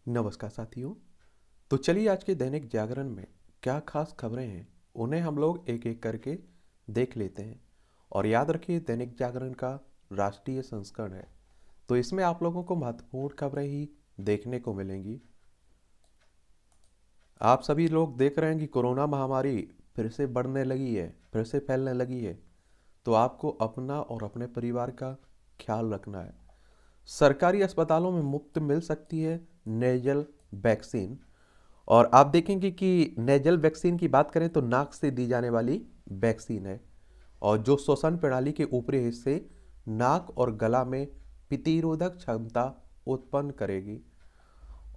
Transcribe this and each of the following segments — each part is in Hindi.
नमस्कार साथियों। तो चलिए आज के दैनिक जागरण में क्या खास खबरें हैं उन्हें हम लोग एक एक करके देख लेते हैं। और याद रखिए दैनिक जागरण का राष्ट्रीय संस्करण है, तो इसमें आप लोगों को महत्वपूर्ण खबरें ही देखने को मिलेंगी। आप सभी लोग देख रहे हैं कि कोरोना महामारी फिर से बढ़ने लगी है, फिर से फैलने लगी है। तो आपको अपना और अपने परिवार का ख्याल रखना है। सरकारी अस्पतालों में मुफ्त मिल सकती है नेजल वैक्सीन। और आप देखेंगे कि नेजल वैक्सीन की बात करें तो नाक से दी जाने वाली वैक्सीन है, और जो श्वसन प्रणाली के ऊपरी हिस्से नाक और गला में प्रतिरोधक क्षमता उत्पन्न करेगी।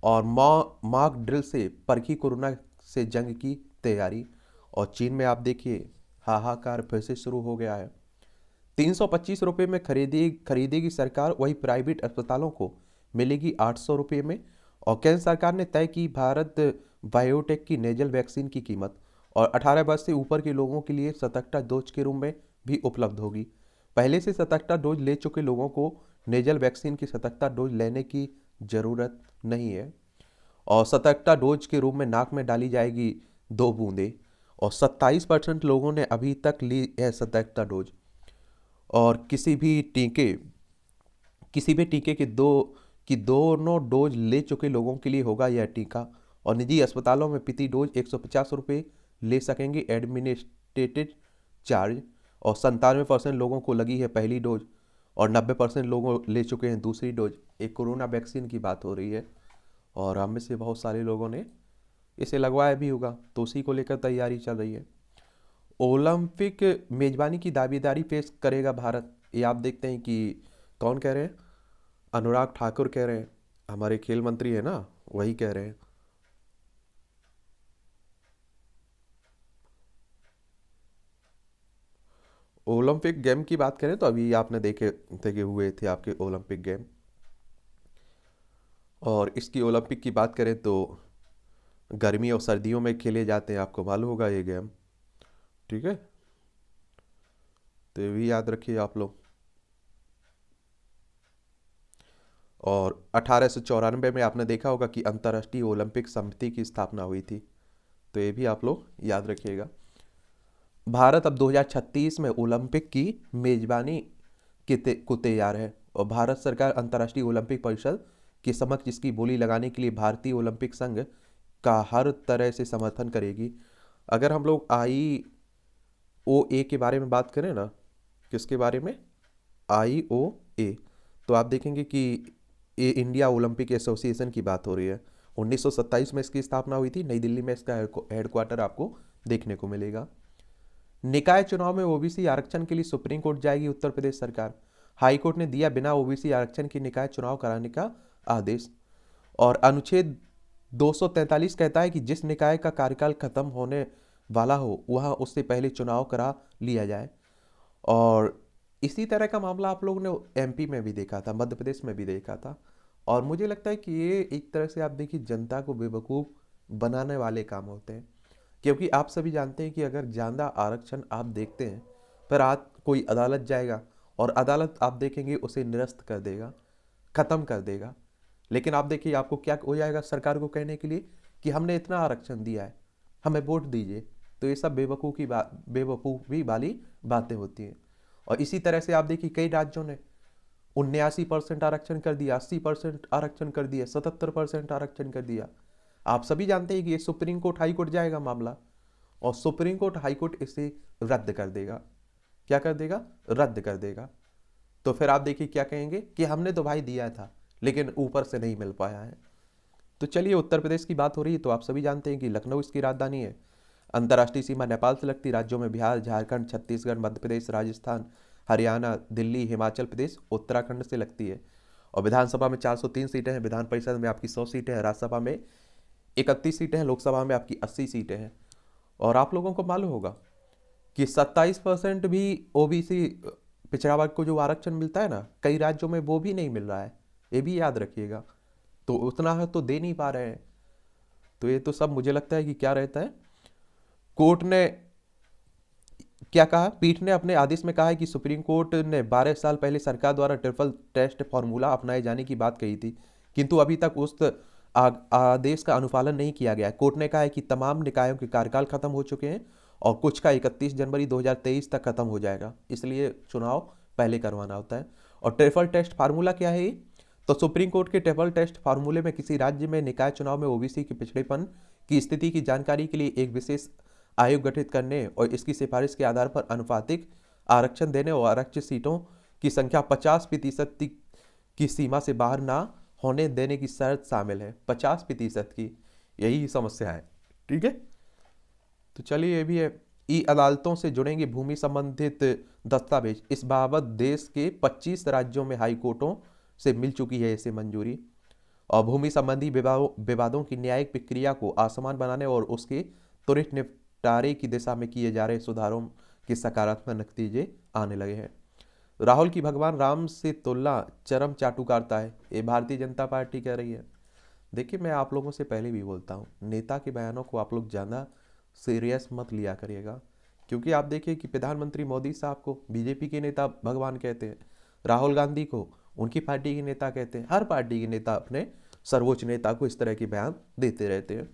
और मॉक ड्रिल से परखी कोरोना से जंग की तैयारी। और चीन में आप देखिए हाहाकार फिर से शुरू हो गया है। 325 रुपये में खरीदेगी सरकार, वही प्राइवेट अस्पतालों को मिलेगी 800 रुपये में। और केंद्र सरकार ने तय की भारत बायोटेक की नेजल वैक्सीन की कीमत, और 18 वर्ष से ऊपर के लोगों के लिए 77 डोज के रूप में भी उपलब्ध होगी। पहले से 77 डोज ले चुके लोगों को नेजल वैक्सीन की 77 डोज लेने की ज़रूरत नहीं है। और 77 डोज के रूप में नाक में डाली जाएगी 2 बूंदें। और 27% लोगों ने अभी तक ली है 77 डोज। और किसी भी टीके के दोनों डोज ले चुके लोगों के लिए होगा यह टीका। और निजी अस्पतालों में प्रति डोज 150 रुपये ले सकेंगे एडमिनिस्ट्रेटिव चार्ज। और 97% लोगों को लगी है पहली डोज, और 90% लोगों ले चुके हैं दूसरी डोज। एक कोरोना वैक्सीन की बात हो रही है, और हम में से बहुत सारे लोगों ने इसे लगवाया भी होगा, तो उसी को लेकर तैयारी चल रही है। ओलंपिक मेजबानी की दावेदारी पेश करेगा भारत, ये आप देखते हैं कि कौन कह रहे हैं। अनुराग ठाकुर कह रहे हैं, हमारे खेल मंत्री है ना, वही कह रहे हैं। ओलंपिक गेम की बात करें तो अभी आपने देखे देखे हुए थे आपके ओलंपिक गेम। और इसकी ओलंपिक की बात करें तो गर्मी और सर्दियों में खेले जाते हैं, आपको मालूम होगा ये गेम। ठीक है, तो ये भी याद रखिए आप लोग। और 1894 में आपने देखा होगा कि अंतर्राष्ट्रीय ओलंपिक समिति की स्थापना हुई थी, तो ये भी आप लोग याद रखिएगा। भारत अब 2036 में ओलंपिक की मेजबानी को तैयार है। और भारत सरकार अंतर्राष्ट्रीय ओलंपिक परिषद के समक्ष इसकी बोली लगाने के लिए भारतीय ओलंपिक संघ का हर तरह से समर्थन करेगी। अगर हम लोग IOA के बारे में बात करें ना, किसके बारे में, IOA, तो आप देखेंगे कि ये इंडिया ओलंपिक एसोसिएशन की बात हो रही है। 1927 में इसकी स्थापना हुई थी, नई दिल्ली में इसका हेडक्वार्टर आपको देखने को मिलेगा। निकाय चुनाव में ओबीसी आरक्षण के लिए सुप्रीम कोर्ट जाएगी उत्तर प्रदेश सरकार। हाई कोर्ट ने दिया बिना ओबीसी आरक्षण के निकाय चुनाव कराने का आदेश। और अनुच्छेद 243 कहता है कि जिस निकाय का कार्यकाल खत्म होने वाला हो वहां उससे पहले चुनाव करा लिया जाए। और इसी तरह का मामला आप लोगों ने MP में भी देखा था, मध्य प्रदेश में भी देखा था। और मुझे लगता है कि ये एक तरह से आप देखिए जनता को बेवकूफ़ बनाने वाले काम होते हैं। क्योंकि आप सभी जानते हैं कि अगर ज़्यादा आरक्षण आप देखते हैं, फिर आज कोई अदालत जाएगा और अदालत आप देखेंगे उसे निरस्त कर देगा, ख़त्म कर देगा। लेकिन आप देखिए आपको क्या हो जाएगा सरकार को कहने के लिए कि हमने इतना आरक्षण दिया है, हमें वोट दीजिए। तो ये सब बेवकूफ़ी वाली बातें होती हैं। और इसी तरह से आप देखिए कई राज्यों ने 79% आरक्षण कर दिया, 80% आरक्षण कर दिया, 77% आरक्षण कर दिया। आप सभी जानते हैं कि ये सुप्रीम कोर्ट हाई कोर्ट जाएगा मामला, और सुप्रीम कोर्ट हाई कोर्ट इसे रद्द कर देगा। क्या कर देगा, रद्द कर देगा। तो फिर आप देखिए क्या कहेंगे कि हमने तो भाई दिया था लेकिन ऊपर से नहीं मिल पाया है। तो चलिए उत्तर प्रदेश की बात हो रही है, तो आप सभी जानते हैं कि लखनऊ इसकी राजधानी है। अंतर्राष्ट्रीय सीमा नेपाल से लगती राज्यों में बिहार, झारखंड, छत्तीसगढ़, मध्य प्रदेश, राजस्थान, हरियाणा, दिल्ली, हिमाचल प्रदेश, उत्तराखंड से लगती है। और विधानसभा में 403 सीटें हैं, विधान परिषद में आपकी 100 सीटें हैं, राज्यसभा में 31 सीटें हैं, लोकसभा में आपकी 80 सीटें हैं। और आप लोगों को मालूम होगा कि 27% भी OBC पिछड़ा वर्ग को जो आरक्षण मिलता है ना, कई राज्यों में वो भी नहीं मिल रहा है, ये भी याद रखिएगा। तो उतना है तो दे नहीं पा रहे हैं। तो ये तो सब मुझे लगता है कि क्या रहता है, कोर्ट ने क्या कहा, पीठ ने अपने आदेश में कहा है कि सुप्रीम कोर्ट ने 12 साल पहले सरकार द्वारा ट्रिपल टेस्ट फॉर्मूला अपनाए जाने की बात कही थी, किंतु अभी तक उस आदेश का अनुपालन नहीं किया गया है। कोर्ट ने कहा है कि तमाम निकायों के कार्यकाल खत्म हो चुके हैं और कुछ का 31 जनवरी 2023 तक खत्म हो जाएगा, इसलिए चुनाव पहले करवाना होता है। और ट्रिपल टेस्ट फार्मूला क्या है ये? तो सुप्रीम कोर्ट के ट्रिपल टेस्ट फार्मूले में किसी राज्य में निकाय चुनाव में ओबीसी के पिछड़ेपन की स्थिति की जानकारी के लिए एक विशेष आयोग गठित करने और इसकी सिफारिश के आधार पर अनुपातिक आरक्षण देने और आरक्षित सीटों की संख्या 50% की सीमा से बाहर ना होने देने की शर्त शामिल है। 50% की, यही समस्या है। ठीक है, तो चलिए ये भी है। ई अदालतों से जुड़ेंगे भूमि संबंधित दस्तावेज, इस बाबत देश के 25 राज्यों में हाई कोर्टों से मिल चुकी है इसे मंजूरी। और भूमि संबंधी विवादों की न्यायिक प्रक्रिया को आसान बनाने और उसके त्वरित निपटारे की दिशा में किए जा रहे सुधारों के सकारात्मक नतीजे आने लगे हैं। राहुल की भगवान राम से तुलना चरम चाटुकारिता है, ये भारतीय जनता पार्टी कह रही है। देखिए, मैं आप लोगों से पहले भी बोलता हूँ, नेता के बयानों को आप लोग ज़्यादा सीरियस मत लिया करिएगा, क्योंकि आप देखिए कि प्रधानमंत्री मोदी साहब को बीजेपी के नेता भगवान कहते हैं, राहुल गांधी को उनकी पार्टी के नेता कहते हैं। हर पार्टी के नेता अपने सर्वोच्च नेता को इस तरह के बयान देते रहते हैं।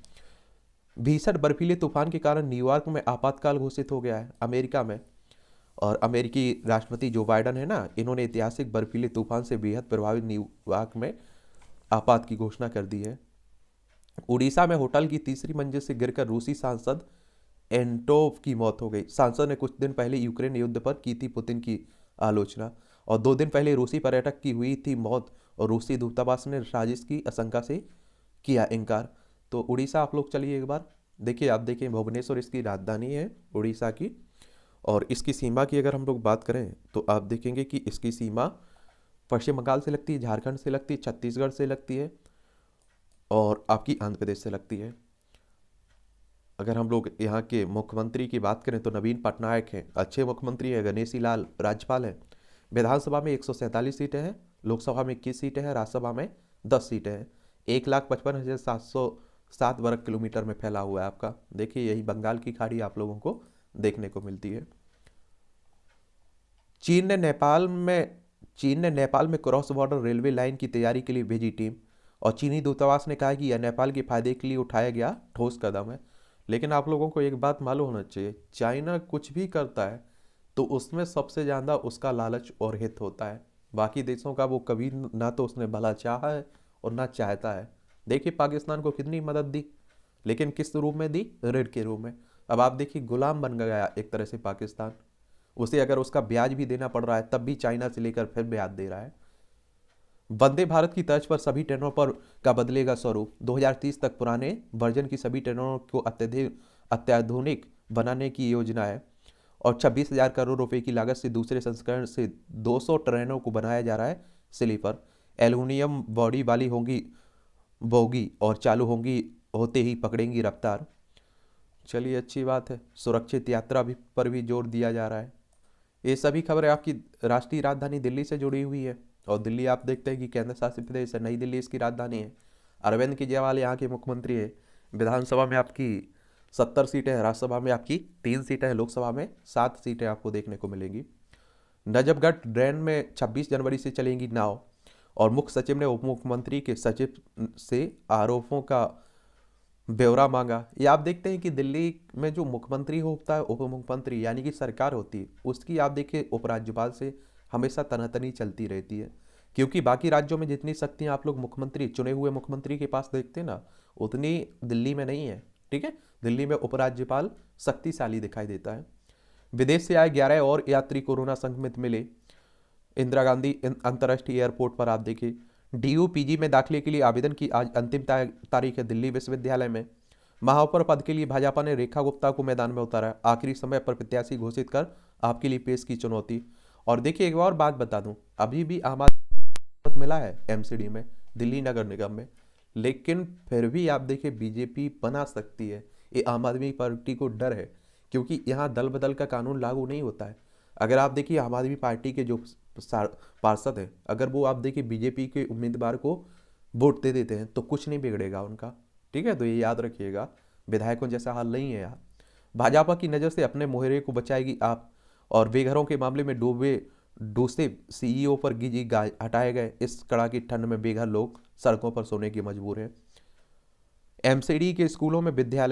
भीषण बर्फीले तूफान के कारण न्यूयॉर्क में आपातकाल घोषित हो गया है अमेरिका में। और अमेरिकी राष्ट्रपति जो बाइडन है ना, इन्होंने ऐतिहासिक बर्फीले तूफान से बेहद प्रभावित न्यूयॉर्क में आपात की घोषणा कर दी है। उड़ीसा में होटल की तीसरी मंजिल से गिरकर रूसी सांसद एंटोव की मौत हो गई। सांसद ने कुछ दिन पहले यूक्रेन युद्ध पर की थी पुतिन की आलोचना, और 2 दिन पहले रूसी पर्यटक की हुई थी मौत और रूसी दूतावास ने साजिश की आशंका से किया इनकार। तो उड़ीसा आप लोग चलिए एक बार देखिए, आप देखिए भुवनेश्वर इसकी राजधानी है उड़ीसा की, और इसकी सीमा की अगर हम लोग बात करें तो आप देखेंगे कि इसकी सीमा पश्चिम बंगाल से लगती है, झारखंड से लगती है, छत्तीसगढ़ से लगती है और आपकी आंध्र प्रदेश से लगती है। अगर हम लोग यहाँ के मुख्यमंत्री की बात करें तो नवीन पटनायक हैं, अच्छे मुख्यमंत्री हैं। गणेशी लाल राज्यपाल हैं। विधानसभा में 147 सीटें हैं, लोकसभा में 21 सीटें हैं, राज्यसभा में 10 सीटें हैं। 1,55,707 वर्ग किलोमीटर में फैला हुआ है आपका। देखिए, यही बंगाल की खाड़ी आप लोगों को देखने को मिलती है। चीन ने नेपाल में क्रॉस बॉर्डर रेलवे लाइन की तैयारी के लिए भेजी टीम, और चीनी दूतावास ने कहा कि यह नेपाल के फायदे के लिए उठाया गया ठोस कदम है। लेकिन आप लोगों को एक बात मालूम होना चाहिए, चाइना कुछ भी करता है तो उसमें सबसे ज़्यादा उसका लालच और हित होता है। बाकी देशों का वो कभी ना तो उसने भला चाहा है और ना चाहता है। देखिए, पाकिस्तान को कितनी मदद दी, लेकिन किस रूप में दी? ऋण के रूप में। अब आप देखिए, गुलाम बन गया एक तरह से पाकिस्तान। उसे अगर उसका ब्याज भी देना पड़ रहा है तब भी चाइना से लेकर फिर ब्याज दे रहा है। वंदे भारत की तर्ज पर सभी ट्रेनों पर का बदलेगा स्वरूप। 2030 तक पुराने वर्जन की सभी ट्रेनों को अत्याधुनिक बनाने की योजना है, और 26,000 करोड़ रुपए की लागत से दूसरे संस्करण से 200 ट्रेनों को बनाया जा रहा है स्लीपर। एल्यूमिनियम बॉडी वाली होंगी बोगी और चालू होंगी होते ही पकड़ेंगी रफ्तार। चलिए, अच्छी बात है। सुरक्षित यात्रा पर भी जोर दिया जा रहा है। ये सभी खबरें आपकी राष्ट्रीय राजधानी दिल्ली से जुड़ी हुई है, और दिल्ली आप देखते हैं कि केंद्र शासित प्रदेश है, नई दिल्ली इसकी राजधानी है। अरविंद केजरीवाल यहाँ के मुख्यमंत्री है। विधानसभा में आपकी 70 सीटें हैं, राज्यसभा में आपकी 3 सीटें हैं, लोकसभा में 7 सीटें आपको देखने को मिलेंगी। नजफगढ़ ड्रेन में 26 जनवरी से चलेंगी नाव, और मुख्य सचिव ने उप मुख्यमंत्री के सचिव से आरोपों का ब्यौरा मांगा। ये आप देखते हैं कि दिल्ली में जो मुख्यमंत्री होता है, उप मुख्यमंत्री यानी कि सरकार होती है, उसकी आप देखिए उपराज्यपाल से हमेशा तनातनी चलती रहती है, क्योंकि बाकी राज्यों में जितनी शक्तियां आप लोग मुख्यमंत्री, चुने हुए मुख्यमंत्री के पास देखते हैं ना, उतनी दिल्ली में नहीं है। ठीक है, दिल्ली में उपराज्यपाल शक्तिशाली दिखाई देता है। विदेश से आए 11 और यात्री कोरोना संक्रमित मिले। इंदिरा गांधी अंतर्राष्ट्रीय एयरपोर्ट पर आप देखिए। DUPG में दाखिले के लिए आवेदन की आज अंतिम तारीख है दिल्ली विश्वविद्यालय में। महापौर पद के लिए भाजपा ने रेखा गुप्ता को मैदान में उतारा। आखिरी समय पर प्रत्याशी घोषित कर आपके लिए पेश की चुनौती। और देखिए, एक और बात बता दूं, अभी भी आम आदमी मिला है MCD में, दिल्ली नगर निगम में, लेकिन फिर भी आप देखिए बीजेपी बना सकती है। ये आम आदमी पार्टी को डर है, क्योंकि यहाँ दल बदल का कानून लागू नहीं होता है। अगर आप देखिए आम आदमी पार्टी के जो पार्षद हैं, अगर वो आप देखिए बीजेपी के उम्मीदवार को वोट दे देते हैं तो कुछ नहीं बिगड़ेगा उनका। ठीक है, तो ये याद रखिएगा, विधायकों जैसा हाल नहीं है यहाँ। भाजपा की नज़र से अपने मोहरे को बचाएगी आप, और बेघरों के मामले में डूसे CEO पर गिजी गाय हटाए गए। इस कड़ाकी ठंड में बेघर लोग सड़कों पर सोने की मजबूर हैं। एमसीडी के स्कूलों में विद्या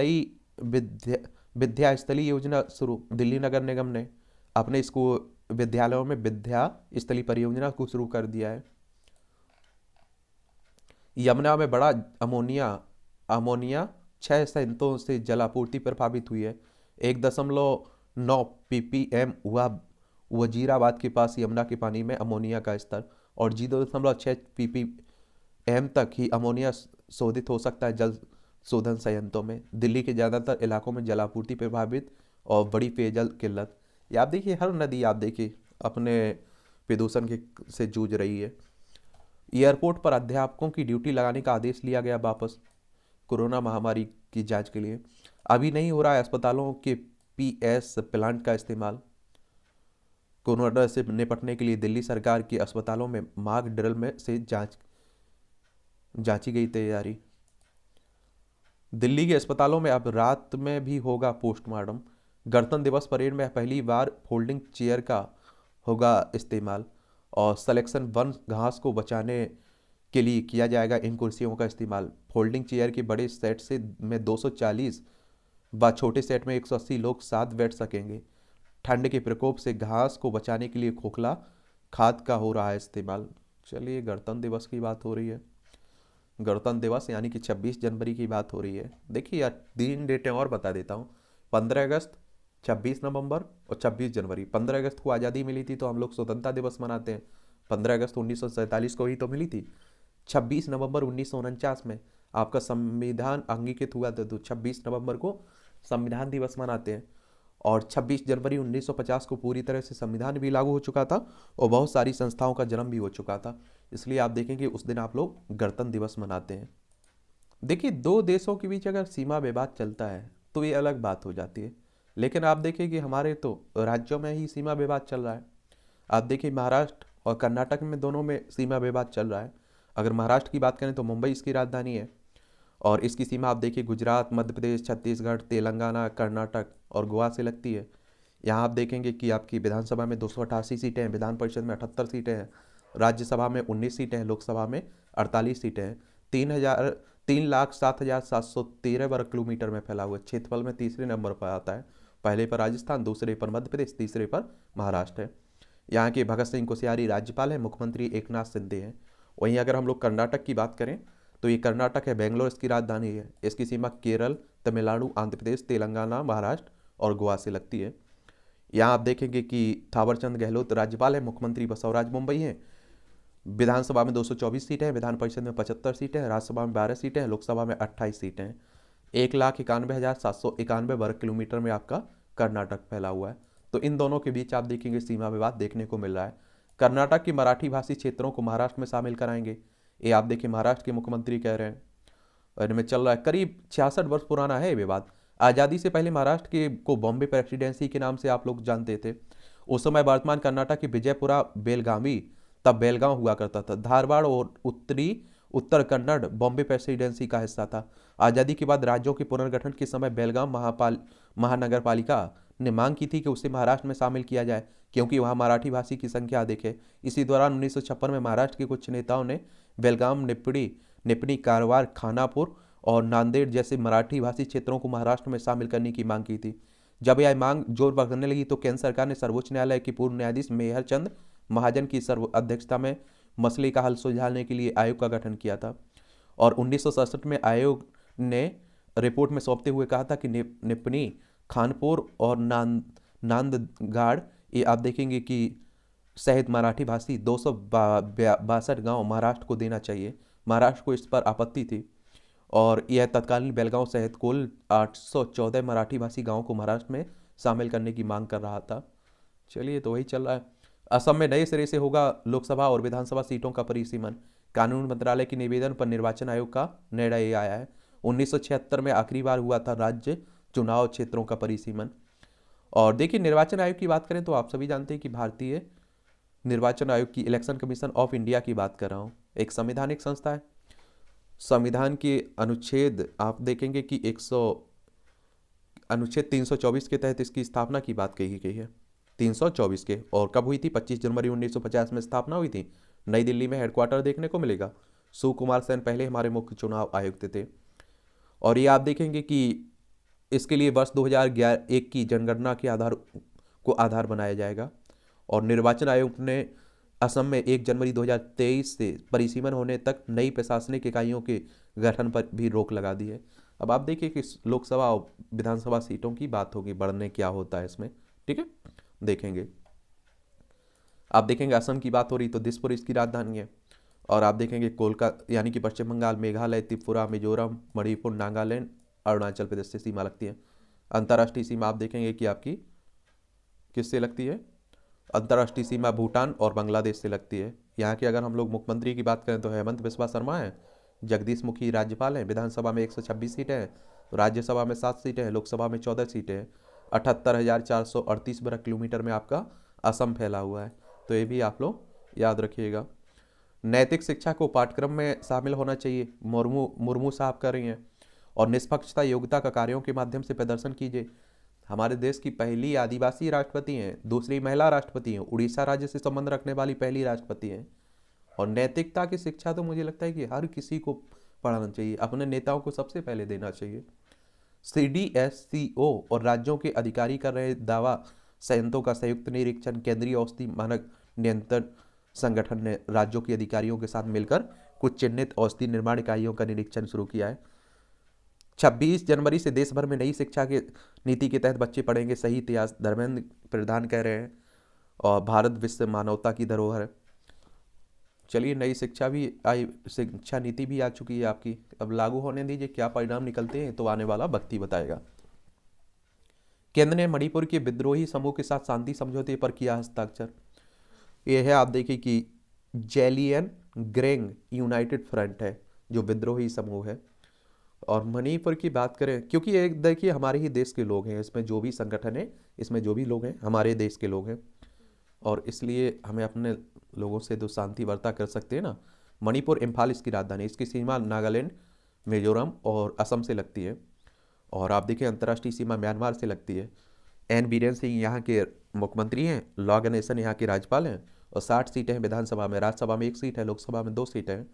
विद्या स्थली योजना शुरू। दिल्ली नगर निगम ने अपने स्कूल विद्यालयों में विद्या स्थली परियोजना को शुरू कर दिया है। यमुना में बड़ा अमोनिया अमोनिया 6 संयंत्रों से जलापूर्ति प्रभावित हुई है। 1.9 ppm हुआ वजीराबाद के पास यमुना के पानी में अमोनिया का स्तर, और 0.6 ppm तक ही अमोनिया शोधित हो सकता है जल शोधन संयंत्रों में। दिल्ली के ज़्यादातर इलाकों में जलापूर्ति प्रभावित और बड़ी पेयजल किल्लत। ये आप देखिए, हर नदी आप देखिए अपने प्रदूषण के से जूझ रही है। एयरपोर्ट पर अध्यापकों की ड्यूटी लगाने का आदेश लिया गया वापस, कोरोना महामारी की जांच के लिए। अभी नहीं हो रहा है अस्पतालों के PS प्लांट का इस्तेमाल। कोरोना से निपटने के लिए दिल्ली सरकार के अस्पतालों में मॉक ड्रिल में से जांची गई तैयारी। दिल्ली के अस्पतालों में अब रात में भी होगा पोस्टमार्टम। गणतंत्र दिवस परेड में पहली बार फोल्डिंग चेयर का होगा इस्तेमाल, और सिलेक्शन 1 घास को बचाने के लिए किया जाएगा इन कुर्सियों का इस्तेमाल। फोल्डिंग चेयर के बड़े सेट से में 240 व छोटे सेट में 180 लोग साथ बैठ सकेंगे। ठंड के प्रकोप से घास को बचाने के लिए खोखला खाद का हो रहा है इस्तेमाल। चलिए, गणतंत्र दिवस की बात हो रही है। गणतंत्र दिवस यानी कि 26 जनवरी की बात हो रही है। देखिए यार, 3 डेटें और बता देता हूँ। 15 अगस्त, 26 नवंबर और 26 जनवरी। 15 अगस्त को आज़ादी मिली थी तो हम लोग स्वतंत्रता दिवस मनाते हैं। 15 अगस्त 1947 को ही तो मिली थी। 26 नवंबर 1949 में आपका संविधान अंगीकृत हुआ था, तो 26 नवंबर को संविधान दिवस मनाते हैं। और 26 जनवरी 1950 को पूरी तरह से संविधान भी लागू हो चुका था और बहुत सारी संस्थाओं का जन्म भी हो चुका था। इसलिए आप देखेंगे उस दिन आप लोग गणतंत्र दिवस मनाते हैं। देखिए, 2 देशों के बीच अगर सीमा विवाद चलता है तो ये अलग बात हो जाती है, लेकिन आप देखिए कि हमारे तो राज्यों में ही सीमा विवाद चल रहा है। आप देखिए, महाराष्ट्र और कर्नाटक में दोनों में सीमा विवाद चल रहा है। अगर महाराष्ट्र की बात करें तो मुंबई इसकी राजधानी है, और इसकी सीमा आप देखिए गुजरात, मध्य प्रदेश, छत्तीसगढ़, तेलंगाना, कर्नाटक और गोवा से लगती है। यहाँ आप देखेंगे कि आपकी विधानसभा में 288 सीटें हैं, विधान परिषद में 78 सीटें हैं, राज्यसभा में 19 सीटें हैं, लोकसभा में 48 सीटें हैं। 3,07,713 वर्ग किलोमीटर में फैला हुआ क्षेत्रफल में तीसरे नंबर पर आता है। पहले पर राजस्थान, दूसरे पर मध्य प्रदेश, तीसरे पर महाराष्ट्र है। यहाँ के भगत सिंह कोश्यारी राज्यपाल हैं, मुख्यमंत्री एकनाथ शिंदे हैं। वहीं अगर हम लोग कर्नाटक की बात करें तो ये कर्नाटक है, बेंगलोर इसकी राजधानी है। इसकी सीमा केरल, तमिलनाडु, आंध्र प्रदेश, तेलंगाना, महाराष्ट्र और गोवा से लगती है। यहाँ आप देखेंगे कि थावरचंद गहलोत राज्यपाल है, मुख्यमंत्री बसवराज मुंबई हैं। विधानसभा में 224 सीटें हैं, विधान परिषद में 75 सीटें हैं, राज्यसभा में 12 सीटें हैं, लोकसभा में 28 सीटें हैं। 1,91,791 वर्ग किलोमीटर में आपका कर्नाटक फैला हुआ है। तो इन दोनों के बीच आप देखेंगे सीमा विवाद देखने को मिल रहा है। कर्नाटक की मराठी भाषी क्षेत्रों को महाराष्ट्र में शामिल कराएंगे, ये आप देखिए महाराष्ट्र के मुख्यमंत्री कह रहे हैं। और इनमें चल रहा है, करीब 66 वर्ष पुराना है ये विवाद। आज़ादी से पहले महाराष्ट्र के को बॉम्बे प्रेसिडेंसी के नाम से आप लोग जानते थे। उस समय वर्तमान कर्नाटक की विजयपुरा, बेलगावी तब बेलगांव हुआ करता था। धारवाड़ और उत्तर कन्नड़ बॉम्बे प्रेसिडेंसी का हिस्सा था। आज़ादी के बाद राज्यों के पुनर्गठन के समय बेलगाम महानगर पालिका ने मांग की थी कि उसे महाराष्ट्र में शामिल किया जाए, क्योंकि वहाँ मराठी भाषी की संख्या अधिक है। इसी दौरान 1956 में महाराष्ट्र के कुछ नेताओं ने बेलगाम, निपणी, कारवार, खानापुर और नांदेड़ जैसे मराठी भाषी क्षेत्रों को महाराष्ट्र में शामिल करने की मांग की थी। जब यह मांग जोर पकड़ने लगी तो केंद्र सरकार ने सर्वोच्च न्यायालय के पूर्व न्यायाधीश मेहर चंद महाजन की अध्यक्षता में मसले का हल सुलझाने के लिए आयोग का गठन किया था। और 1967 में आयोग ने रिपोर्ट में सौंपते हुए कहा था कि निपनी, खानपुर और नांदगाड़ ये आप देखेंगे कि सहित मराठी भाषी 262 गांव महाराष्ट्र को देना चाहिए। महाराष्ट्र को इस पर आपत्ति थी और यह तत्कालीन बेलगांव सहित कुल 814 मराठी भाषी गांवों को महाराष्ट्र में शामिल करने की मांग कर रहा था। चलिए, तो वही चल रहा है। असम में नए सिरे से होगा लोकसभा और विधानसभा सीटों का परिसीमन। कानून मंत्रालय के निवेदन पर निर्वाचन आयोग का निर्णय आया है। 1976 में आखिरी बार हुआ था राज्य चुनाव क्षेत्रों का परिसीमन। और देखिए, निर्वाचन आयोग की बात करें तो आप सभी जानते हैं कि भारतीय निर्वाचन आयोग की इलेक्शन कमीशन ऑफ इंडिया की बात कर रहा हूँ, एक संवैधानिक संस्था है। संविधान के अनुच्छेद आप देखेंगे कि अनुच्छेद 324 के तहत इसकी स्थापना की बात कही गई है। 324 के, और कब हुई थी? 25 जनवरी 1950 में स्थापना हुई थी। नई दिल्ली में हेडक्वार्टर देखने को मिलेगा। सुकुमार सेन पहले हमारे मुख्य चुनाव आयुक्त थे। और ये आप देखेंगे कि इसके लिए वर्ष 2011 की जनगणना के आधार बनाया जाएगा। और निर्वाचन आयोग ने असम में 1 जनवरी 2023 से परिसीमन होने तक नई प्रशासनिक इकाइयों के गठन पर भी रोक लगा दी है। अब आप देखिए कि लोकसभा और विधानसभा सीटों की बात होगी, बढ़ने क्या होता है इसमें, ठीक है, देखेंगे। आप देखेंगे असम की बात हो रही तो दिसपुर इसकी राजधानी है। और आप देखेंगे कोलकाता यानी कि पश्चिम बंगाल, मेघालय, त्रिपुरा, मिजोरम, मणिपुर, नागालैंड, अरुणाचल प्रदेश से सीमा लगती है। अंतर्राष्ट्रीय सीमा आप देखेंगे कि आपकी किससे लगती है, अंतर्राष्ट्रीय सीमा भूटान और बांग्लादेश से लगती है। यहाँ के अगर हम लोग मुख्यमंत्री की बात करें तो हेमंत बिस्वा शर्मा है, जगदीश मुखी राज्यपाल हैं, विधानसभा में 126 सीटें हैं, राज्यसभा में 7 सीटें हैं, लोकसभा में 14 सीटें हैं। 78,438 वर्ग किलोमीटर में आपका असम फैला हुआ है, तो ये भी आप लोग याद रखिएगा। नैतिक शिक्षा को पाठ्यक्रम में शामिल होना चाहिए, मुर्मू साहब कर रही हैं। और निष्पक्षता योग्यता का कार्यों के माध्यम से प्रदर्शन कीजिए। हमारे देश की पहली आदिवासी राष्ट्रपति हैं, दूसरी महिला राष्ट्रपति हैं, उड़ीसा राज्य से संबंध रखने वाली पहली राष्ट्रपति हैं। और नैतिकता की शिक्षा तो मुझे लगता है कि हर किसी को पढ़ाना चाहिए, अपने नेताओं को सबसे पहले देना चाहिए। CDSCO और राज्यों के अधिकारी कर रहे दावा संयंत्रों का संयुक्त निरीक्षण केंद्रीय औषधि मानक नियंत्रण संगठन ने राज्यों के अधिकारियों के साथ मिलकर कुछ चिन्हित औषधि निर्माण इकाइयों का निरीक्षण शुरू किया है। 26 जनवरी से देश भर में नई शिक्षा के नीति के तहत बच्चे पढ़ेंगे सही इतिहास, धर्मेंद्र प्रधान कह रहे हैं। और भारत विश्व मानवता की धरोहर है। चलिए, नई शिक्षा भी आई, शिक्षा नीति भी आ चुकी है आपकी, अब लागू होने दीजिए, क्या परिणाम निकलते हैं तो आने वाला वक्त ही बताएगा। केंद्र ने मणिपुर के विद्रोही समूह के साथ शांति समझौते पर किया हस्ताक्षर। यह है, आप देखिए कि जेलियन ग्रेंग यूनाइटेड फ्रंट है जो विद्रोही समूह है। और मणिपुर की बात करें, क्योंकि एक देखिए हमारे ही देश के लोग हैं इसमें, जो भी संगठन है इसमें जो भी लोग हैं हमारे देश के लोग हैं, और इसलिए हमें अपने लोगों से तो शांति वार्ता कर सकते हैं ना। मणिपुर इम्फाल इसकी राजधानी, इसकी सीमा नागालैंड, मिजोरम और असम से लगती है। और आप देखिए अंतर्राष्ट्रीय सीमा म्यांमार से लगती है। एन बीरेन सिंह यहाँ के मुख्यमंत्री हैं, लॉ गणेशन यहाँ के राज्यपाल हैं। और 60 सीटें हैं विधानसभा में, राज्यसभा में 1 सीट है, लोकसभा में 2 सीटें हैं।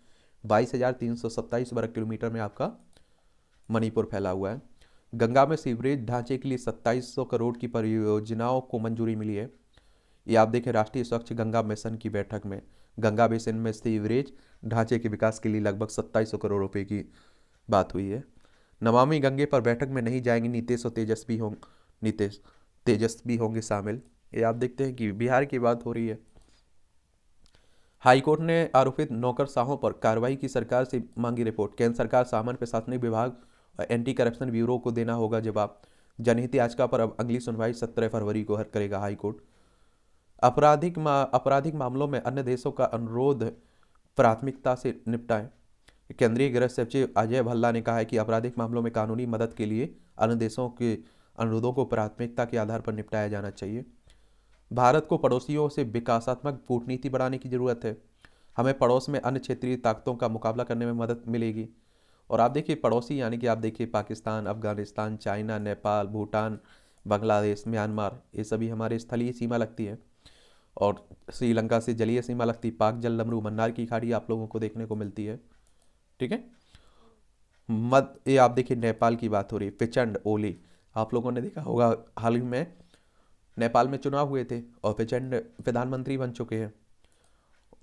22,327 वर्ग किलोमीटर में आपका मणिपुर फैला हुआ है। गंगा में सीवरेज ढांचे के लिए 2700 करोड़ की परियोजनाओं को मंजूरी मिली है। ये आप देखें राष्ट्रीय स्वच्छ गंगा मिशन की बैठक में गंगा बेसिन में सीवरेज ढांचे के विकास के लिए लगभग 2700 करोड़ रुपए की बात हुई है। नमामि गंगे पर बैठक में नहीं जाएंगे नीतीश और तेजस्वी होंगे शामिल। ये आप देखते हैं कि बिहार की बात हो रही है। हाईकोर्ट ने आरोपित नौकरशाहों पर कार्रवाई की सरकार से मांगी रिपोर्ट। केंद्र सरकार सामान्य प्रशासनिक विभाग और एंटी करप्शन ब्यूरो को देना होगा जवाब। जनहित याचिका पर अब अगली सुनवाई 17 फरवरी को करेगा हाईकोर्ट। आपराधिक मामलों में अन्य देशों का अनुरोध प्राथमिकता से निपटाएं। केंद्रीय गृह सचिव अजय भल्ला ने कहा है कि आपराधिक मामलों में कानूनी मदद के लिए अन्य देशों के अनुरोधों को प्राथमिकता के आधार पर निपटाया जाना चाहिए। भारत को पड़ोसियों से विकासात्मक कूटनीति बढ़ाने की जरूरत है। हमें पड़ोस में अन्य क्षेत्रीय ताकतों का मुकाबला करने में मदद मिलेगी। और आप देखिए पड़ोसी यानी कि आप देखिए पाकिस्तान, अफगानिस्तान, चाइना, नेपाल, भूटान, बांग्लादेश, म्यांमार, ये सभी हमारे स्थलीय सीमा लगती है। और श्रीलंका से जलीय सीमा लगती, पाक जल लमरू मन्नार की खाड़ी आप लोगों को देखने को मिलती है, ठीक है। ये आप देखिए नेपाल की बात हो रही है, प्रचंड ओली, आप लोगों ने देखा होगा हाल ही में नेपाल में चुनाव हुए थे और प्रचंड प्रधानमंत्री बन चुके हैं।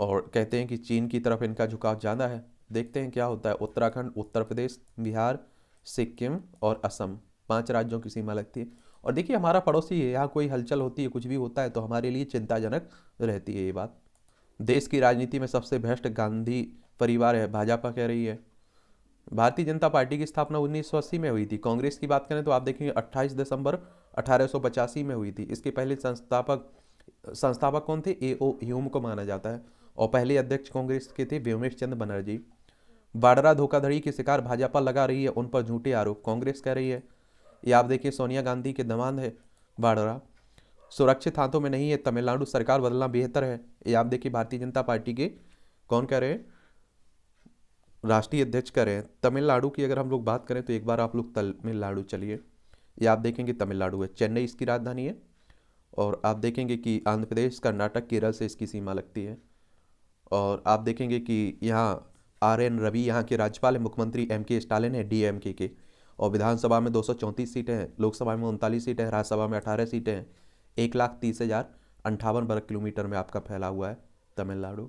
और कहते हैं कि चीन की तरफ इनका झुकाव ज़्यादा है, देखते हैं क्या होता है। उत्तराखंड, उत्तर प्रदेश, बिहार, सिक्किम और असम, 5 राज्यों की सीमा लगती है। और देखिए हमारा पड़ोसी है, यहाँ कोई हलचल होती है, कुछ भी होता है तो हमारे लिए चिंताजनक रहती है ये बात। देश की राजनीति में सबसे भ्रष्ट गांधी परिवार है, भाजपा कह रही है। भारतीय जनता पार्टी की स्थापना 1980 में हुई थी। कांग्रेस की बात करें तो आप देखेंगे 28 दिसंबर 1885 में हुई थी। इसके पहले संस्थापक कौन थे? A.O. ह्यूम को माना जाता है। और पहले अध्यक्ष कांग्रेस के थे व्योमेश चंद्र बनर्जी। बाडरा धोखाधड़ी के शिकार भाजपा लगा रही है उन पर झूठे आरोप, कांग्रेस कह रही है। ये आप देखिए सोनिया गांधी के दामाद है बाडरा। सुरक्षित हाथों में नहीं है, तमिलनाडु सरकार बदलना बेहतर है। ये आप देखिए भारतीय जनता पार्टी के कौन कह रहे हैं? राष्ट्रीय अध्यक्ष कह रहे हैं। तमिलनाडु की अगर हम लोग बात करें तो एक बार आप लोग तमिलनाडु चलिए, ये आप देखेंगे तमिलनाडु है, चेन्नई इसकी राजधानी है। और आप देखेंगे कि आंध्र प्रदेश, कर्नाटक, केरल से इसकी सीमा लगती है। और आप देखेंगे कि यहाँ RN रवि यहाँ के राज्यपाल है, मुख्यमंत्री MK स्टालिन है DMK के। और विधानसभा में 234 सीटें हैं, लोकसभा में 39 सीटें हैं, राज्यसभा में 18 सीटें हैं। 1,30,058 वर्ग किलोमीटर में आपका फैला हुआ है तमिलनाडु।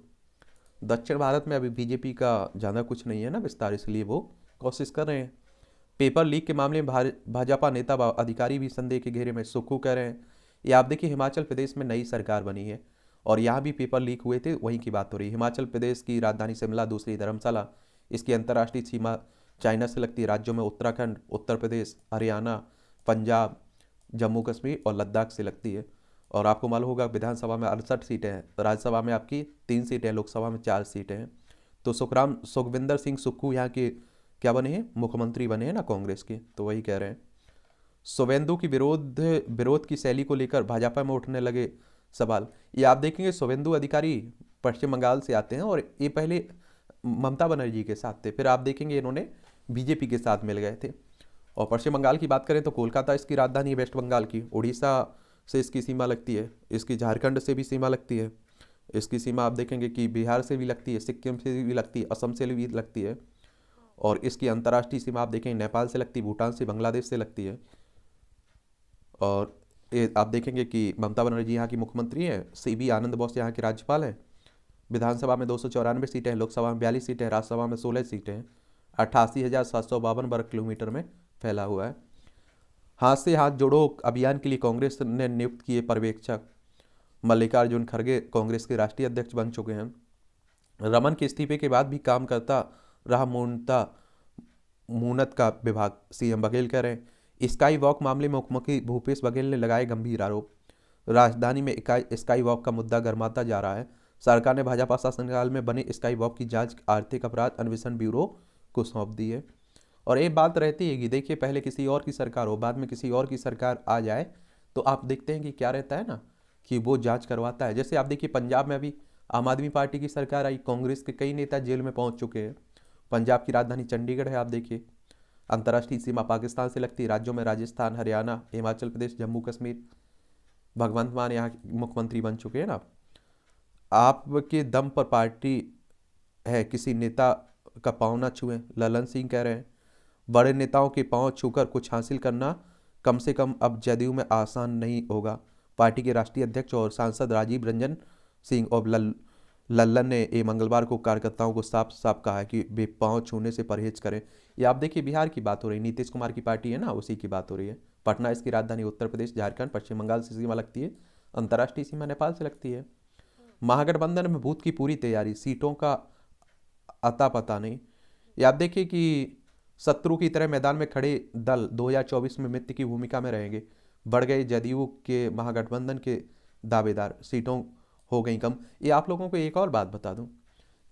दक्षिण भारत में अभी बीजेपी का ज़्यादा कुछ नहीं है ना विस्तार, इसलिए वो कोशिश कर रहे हैं। पेपर लीक के मामले में भाजपा नेता व अधिकारी भी संदेह के घेरे में, सुक्खू कह रहे हैं। ये आप देखिए, हिमाचल प्रदेश में नई सरकार बनी है और यहाँ भी पेपर लीक हुए थे, वहीं की बात हो रही है। हिमाचल प्रदेश की राजधानी शिमला, दूसरी धर्मशाला। इसकी अंतर्राष्ट्रीय सीमा चाइना से लगती है। राज्यों में उत्तराखंड, उत्तर प्रदेश, हरियाणा, पंजाब, जम्मू कश्मीर और लद्दाख से लगती है। और आपको मालूम होगा विधानसभा में 68 सीटें हैं, राज्यसभा में आपकी 3 सीटें हैं, लोकसभा में 4 सीटें हैं। तो सुखविंदर सिंह सुक्खू यहाँ के क्या बने हैं, मुख्यमंत्री बने हैं ना कांग्रेस के, तो वही कह रहे हैं। शुवेंदु की विरोध की शैली को लेकर भाजपा में उठने लगे सवाल। ये आप देखेंगे, शुवेंदु अधिकारी पश्चिम बंगाल से आते हैं और ये पहले ममता बनर्जी के साथ थे, फिर आप देखेंगे इन्होंने बीजेपी के साथ मिल गए थे। और पश्चिम बंगाल की बात करें तो कोलकाता इसकी राजधानी है, वेस्ट बंगाल की। उड़ीसा से इसकी सीमा लगती है, इसकी झारखंड से भी सीमा लगती है, इसकी सीमा आप देखेंगे कि बिहार से भी लगती है, सिक्किम से भी लगती है, असम से भी लगती है। और इसकी अंतर्राष्ट्रीय सीमा आप देखेंगे नेपाल से लगती है, भूटान से, बांग्लादेश से लगती है। और ये आप देखेंगे कि ममता बनर्जी यहाँ की मुख्यमंत्री हैं, CB आनंद बोस यहाँ के राज्यपाल हैं। विधानसभा में 294 सीटें हैं, लोकसभा में 42 सीटें हैं, राज्यसभा में 16 सीटें हैं। 88,752 वर्ग किलोमीटर में फैला हुआ है। हाथ से हाथ जोड़ो अभियान के लिए कांग्रेस ने नियुक्त किए पर्यवेक्षक। मल्लिकार्जुन खड़गे कांग्रेस के राष्ट्रीय अध्यक्ष बन चुके हैं। रमन के इस्तीफे के बाद भी काम करता रहा मुनत का विभाग, CM बघेल कह रहे हैं। स्काई वॉक मामले में मुख्यमंत्री भूपेश बघेल ने लगाए गंभीर आरोप। राजधानी में स्काई वॉक का मुद्दा गर्माता जा रहा है। सरकार ने भाजपा शासनकाल में बने स्काई वॉक की जांच आर्थिक अपराध अन्वेषण ब्यूरो को सौंप दी है। और एक बात रहती है कि देखिए, पहले किसी और की सरकार हो, बाद में किसी और की सरकार आ जाए, तो आप देखते हैं कि क्या रहता है ना, कि वो जांच करवाता है। जैसे आप देखिए, पंजाब में अभी आम आदमी पार्टी की सरकार आई, कांग्रेस के कई नेता जेल में पहुंच चुके हैं। पंजाब की राजधानी चंडीगढ़ है, आप देखिए। अंतर्राष्ट्रीय सीमा पाकिस्तान से लगती है। राज्यों में राजस्थान, हरियाणा, हिमाचल प्रदेश, जम्मू कश्मीर। भगवंत मान यहाँ मुख्यमंत्री बन चुके हैं ना। आपके दम पर पार्टी है, किसी नेता का पाँव ना छुएं, ललन सिंह कह रहे हैं। बड़े नेताओं के पांव छूकर कुछ हासिल करना कम से कम अब जदयू में आसान नहीं होगा। पार्टी के राष्ट्रीय अध्यक्ष और सांसद राजीव रंजन सिंह और लल्लन ने ये मंगलवार को कार्यकर्ताओं को साफ साफ कहा है कि वे पांव छूने से परहेज करें। ये आप देखिए, बिहार की बात हो रही है, नीतीश कुमार की पार्टी है ना, उसी की बात हो रही है। पटना इसकी राजधानी, उत्तर प्रदेश, झारखंड, पश्चिम बंगाल से सीमा लगती है। अंतर्राष्ट्रीय सीमा नेपाल से लगती है। महागठबंधन में भूत की पूरी तैयारी, सीटों का अता पता नहीं। ये आप देखिए कि शत्रु की तरह मैदान में खड़े दल 2024 में मित्र की भूमिका में रहेंगे। बढ़ गए जदयू के महागठबंधन के दावेदार, सीटों हो गई कम। ये आप लोगों को एक और बात बता दूं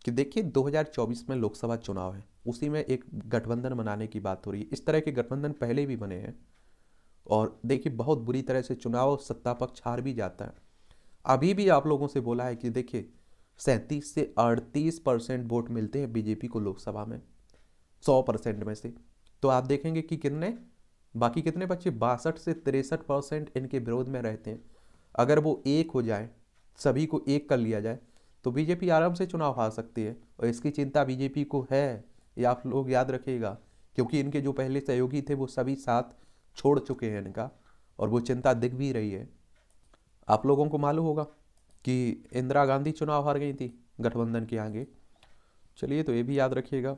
कि देखिए, 2024 में लोकसभा चुनाव है, उसी में एक गठबंधन बनाने की बात हो रही है। इस तरह के गठबंधन पहले भी बने हैं और देखिए, बहुत बुरी तरह से चुनाव सत्ता पक्ष हार भी जाता है। अभी भी आप लोगों से बोला है कि देखिए, 37 से 38% वोट मिलते हैं बीजेपी को लोकसभा में 100% में से। तो आप देखेंगे कि कितने बाकी कितने बच्चे 62 से 63% इनके विरोध में रहते हैं। अगर वो एक हो जाए, सभी को एक कर लिया जाए, तो बीजेपी आराम से चुनाव हार सकती है। और इसकी चिंता बीजेपी को है, ये आप लोग याद रखिएगा, क्योंकि इनके जो पहले सहयोगी थे वो सभी साथ छोड़ चुके हैं इनका, और वो चिंता दिख भी रही है। आप लोगों को मालूम होगा कि इंदिरा गांधी चुनाव हार गई थी गठबंधन के आगे। चलिए, तो ये भी याद रखिएगा।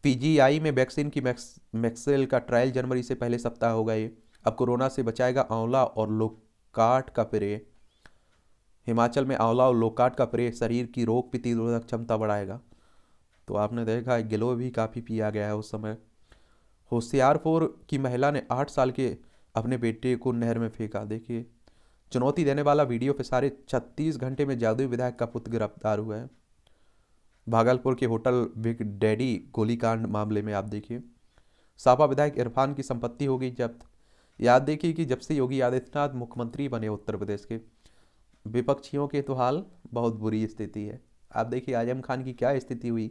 PGI में वैक्सीन की मैक्सेल का ट्रायल जनवरी से पहले सप्ताह होगा। ये अब कोरोना से बचाएगा आंवला और लोकाट का पेय। हिमाचल में आंवला और लोकाट का पेय शरीर की रोग प्रतिरोधक क्षमता बढ़ाएगा। तो आपने देखा है, गिलो भी काफ़ी पिया गया है उस समय। होशियारपुर की महिला ने 8 साल के अपने बेटे को नहर में फेंका। देखिए, चुनौती देने वाला वीडियो प्रसारित, 36 घंटे में जदयू विधायक का पुत्र गिरफ्तार हुआ है। भागलपुर के होटल बिग डैडी गोलीकांड मामले में आप देखिए, सापा विधायक इरफान की संपत्ति हो गई जब्त। याद देखिए कि जब से योगी आदित्यनाथ मुख्यमंत्री बने उत्तर प्रदेश के, विपक्षियों के तो हाल बहुत बुरी स्थिति है। आप देखिए आजम खान की क्या स्थिति हुई।